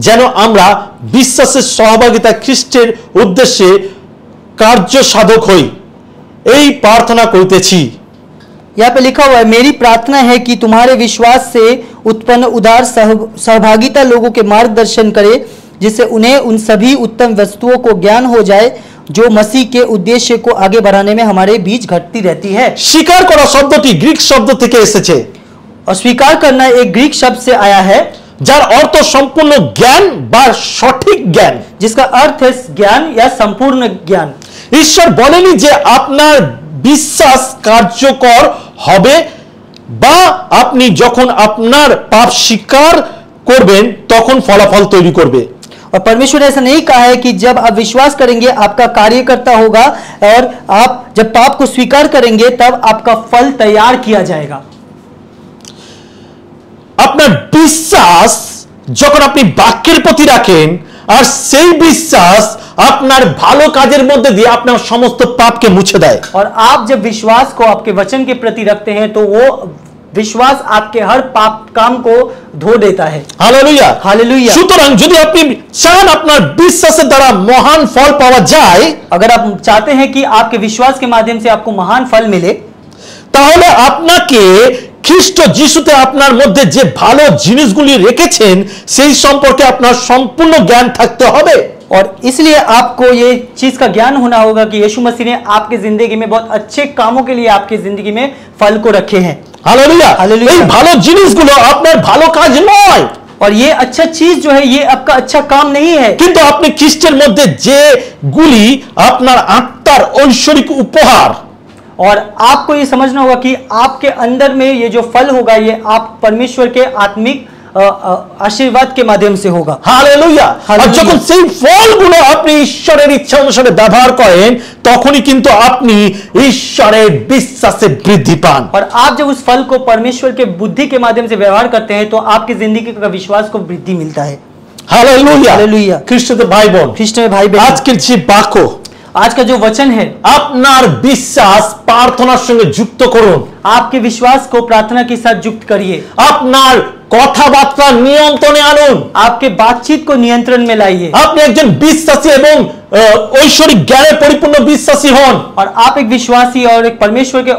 যেন আমরা বিশ্বাসের সহভাগিতা খ্রিস্টের উদ্দেশ্যে কার্য সাধক হই, এই প্রার্থনা করিতেছি। यहाँ पे लिखा हुआ है, मेरी प्रार्थना है कि तुम्हारे विश्वास से उत्पन्न उदार सहभागिता लोगों के मार्गदर्शन करे, जिससे उन्हें उन सभी उत्तम वस्तुओं को ज्ञान हो जाए जो मसीह के उद्देश्य को आगे बढ़ाने में हमारे बीच घटती रहती है। স্বীকার করা শব্দটি গ্রিক শব্দ থেকে এসেছে, और स्वीकार करना एक ग्रीक शब्द से आया है, যার অর্থ সম্পূর্ণ জ্ঞান বা সঠিক জ্ঞান, जिसका अर्थ है ज्ञान या संपूर्ण ज्ञान। ঈশ্বর বলেনি যে আপনার বিশ্বাস কার্যকর হবে বা আপনি যখন আপনার পাপ স্বীকার করবেন তখন ফলাফল তৈরি করবে। और परमेश्वर ने ऐसा नहीं कहा है कि जब आप विश्वास करेंगे आपका कार्यकर्ता होगा, और आप जब पाप को स्वीकार करेंगे तब आपका फल तैयार किया जाएगा। আপনার বিশ্বাস যখন আপনি বাক্যের প্রতি রাখেন, আর সেই বিশ্বাস আপনার ভালো কাজের মধ্যে দিয়ে আপনার সমস্ত পাপকে মুছে দেয়। और आप जब विश्वास को आपके वचन के प्रति रखते हैं तो वो विश्वास आपके हर पाप काम को धो देता है। হালেলুয়া। हालेलुया। সুতরাং যদি আপনি চান আপনার বিশ্বাসের দ্বারা মহান ফল পাওয়া যায়, अगर आप चाहते हैं कि आपके विश्वास के माध्यम से आपको महान फल मिले, তাহলে আপনাকে খ্রিস্ট যিশুতে আপনার মধ্যে যে ভালো জিনিসগুলি রেখেছেন সেই সম্পর্কে আপনার সম্পূর্ণ জ্ঞান থাকতে হবে। और इसलिए आपको ये चीज का ज्ञान होना होगा कि यीशु मसीह ने आपकी जिंदगी में बहुत अच्छे कामों के लिए आपकी जिंदगी में फल को रखे हैं। হালেলুয়া। हालेलुया। এই ভালো জিনিসগুলো আপনার ভালো কাজ নয়, और ये अच्छा चीज जो है ये आपका अच्छा काम नहीं है, কিন্তু আপনি খ্রিস্টের মধ্যে যেগুলি আপনার আত্মার ঐশ্বরিক উপহার, और आपको ये समझना होगा कि आपके अंदर में ये जो फल होगा ये आप परमेश्वर के आत्मिक आशीर्वाद के माध्यम से होगा। হালেলুয়া। আর হালেলুয়া। যখন সেই ফলগুলো আপনি ঈশ্বরের ইচ্ছা অনুসারে ব্যবহার করেন তখনই কিন্তু আপনি ঈশ্বরের বিশ্বাসে বৃদ্ধি পান। और आप जब उस फल को परमेश्वर के बुद्धि के माध्यम से व्यवहार करते हैं तो आपकी जिंदगी का विश्वास को वृद्धि मिलता है। হালেলুয়া। हालेलुया। খ্রিস্টতে ভাই বোন, ख्रिस्ट में भाई बहन, আজকের যে বাক্য, आज का जो वचन है, আপনার বিশ্বাস প্রার্থনার সঙ্গে যুক্ত করুন। आपके विश्वास को प्रार्थना के साथ युक्त करिए, আপনার কথাবার্তা নিয়ন্ত্রণে আনুন। आपके बातचीत को नियंत्रण में लाइए, আপনি একজন বিশ্বাসী এবং ঐশ্বরিক জ্ঞানে পরিপূর্ণ বিশ্বাসী হন। और आप एक विश्वासी और एक परमेश्वर के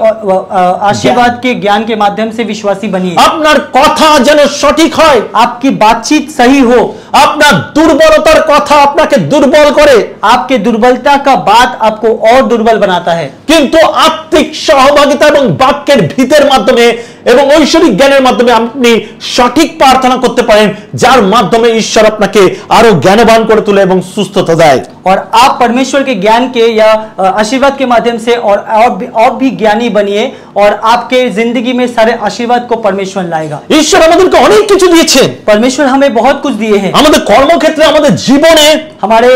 आशीर्वाद के ज्ञान के माध्यम से विश्वासी बनिए। আপনার কথা যেন সঠিক হয়, आपकी बातचीत सही हो, আপনার দুর্বলতার কথা আপনাকে দুর্বল করে, आपके दुर्बलता का बात आपको और दुर्बल बनाता है, কিন্তু আত্মিক সহভাগিতা এবং বাক্যের ভিতের মাধ্যমে এবং ঐশ্বরিক জ্ঞানের মাধ্যমে আপনি সঠিক প্রার্থনা করতে পারেন, যার মাধ্যমে ঈশ্বর আপনাকে আরো জ্ঞানবান করে তোলে এবং সুস্থতা দেয়। और आप परमेश्वर के ज्ञान के या आशीर्वाद के माध्यम से और भी ज्ञानी बनिए, और आपके जिंदगी में सारे आशीर्वाद को परमेश्वर लाएगा। ঈশ্বর আমাদেরকে অনেক কিছু দিয়েছেন, परमेश्वर हमें बहुत कुछ दिए हैं, আমাদের কর্মক্ষেত্রে, আমাদের জীবনে, हमारे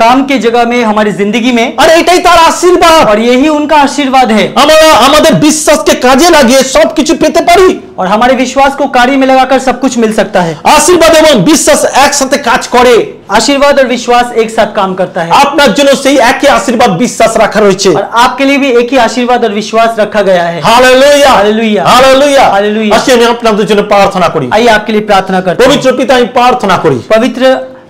काम के जगह में, हमारी जिंदगी में, আর এটাই তার আশীর্বাদ। और यही उनका आशीर्वाद है। আমরা আমাদের বিশ্বাসকে কাজে লাগিয়ে সবকিছু পেতে পারি। और हमारे विश्वास को कार्य में लगाकर सब कुछ मिल सकता है। আশীর্বাদ এবং বিশ্বাস একসাথে কাজ করে। आशीर्वाद और विश्वास एक साथ काम करता है, আপনার জন্য সেই একই আশীর্বাদ বিশ্বাস রাখা রয়েছে। और आपके लिए भी एक ही आशीर्वाद और विश्वास रखा गया है। হালেলুয়া। हालेलुया। হালেলুয়া। हालेलुया। আসলে আমি আপনাদের জন্য প্রার্থনা করি। आइए आपके लिए प्रार्थना करते हैं। পবিত্র পিতা, আমি প্রার্থনা করি पवित्र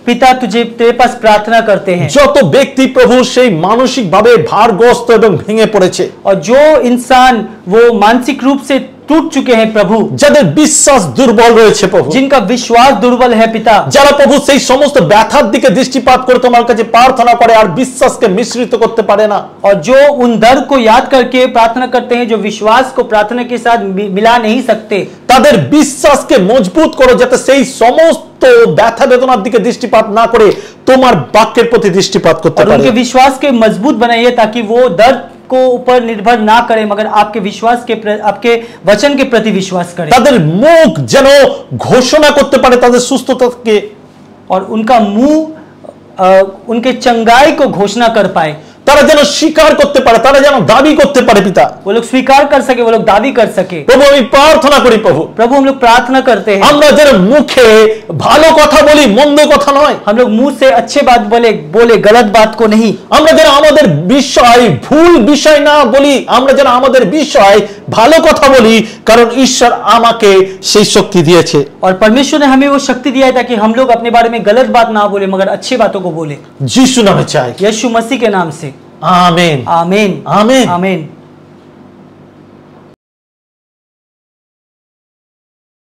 पिता तुझे तेरे पास प्रार्थना करते हैं। যত ব্যক্তি প্রভু সেই মানসিকভাবে ভারগ্রস্ত এবং ভেঙে পড়েছে, और जो इंसान वो मानसिक रूप से टूट चुके हैं प्रभु, যাদের বিশ্বাস দুর্বল রয়েছে প্রভু, जिनका विश्वास दुर्बल है पिता, যারা প্রভু সেই সমস্ত ব্যথার দিকে দৃষ্টিপাত করে তোমার কাছে প্রার্থনা করে আর বিশ্বাসকে মিশ্রিত করতে পারে না, और जो उन दर्द को याद करके प्रार्थना करते हैं, जो विश्वास को प्रार्थना के साथ मिला नहीं सकते, তাদের বিশ্বাসকে মজবুত করো যাতে সেই সমস্ত ব্যথা বেদনার দিকে দৃষ্টিপাত না করে তোমার বাক্যের প্রতি দৃষ্টিপাত করতে और পারে। उनके विश्वास के मजबूत बनाइए ताकि वो दर्द को ऊपर निर्भर ना करे मगर आपके विश्वास के आपके वचन के प्रति विश्वास करे, তাদের মুখ যেন ঘোষণা করতে পারে তাদের সুস্থতাকে, और उनका मुंह उनके चंगाई को घोषणा कर पाए, তারা যেন স্বীকার করতে পারে, তারা যেন দাবি করতে পারে পিতা। वो लोग स्वीकार कर सके, वो लोग दावी कर सके। প্রভু আমি প্রার্থনা করি প্রভু, प्रभु हम लोग प्रार्थना करते हैं, আমরা যেন মুখে ভালো কথা বলি, মন্দ কথা নয়, हम लोग मुंह से अच्छे बात बोले गलत बात को नहीं, আমরা যেন আমাদের বিষয় ভুল বিষয় না বলি, আমরা যেন আমাদের বিষয় ভালো কথা বলি, কারণ ঈশ্বর আমাকে সেই শক্তি দিয়েছে। और परमेश्वर ने हमें वो शक्ति दिया है ताकि हम लोग अपने बारे में गलत बात ना बोले मगर अच्छी बातों को बोले। যিশু নামে চাই, यीशु मसीह के नाम से आमीन आमीन आमीन। आमीन।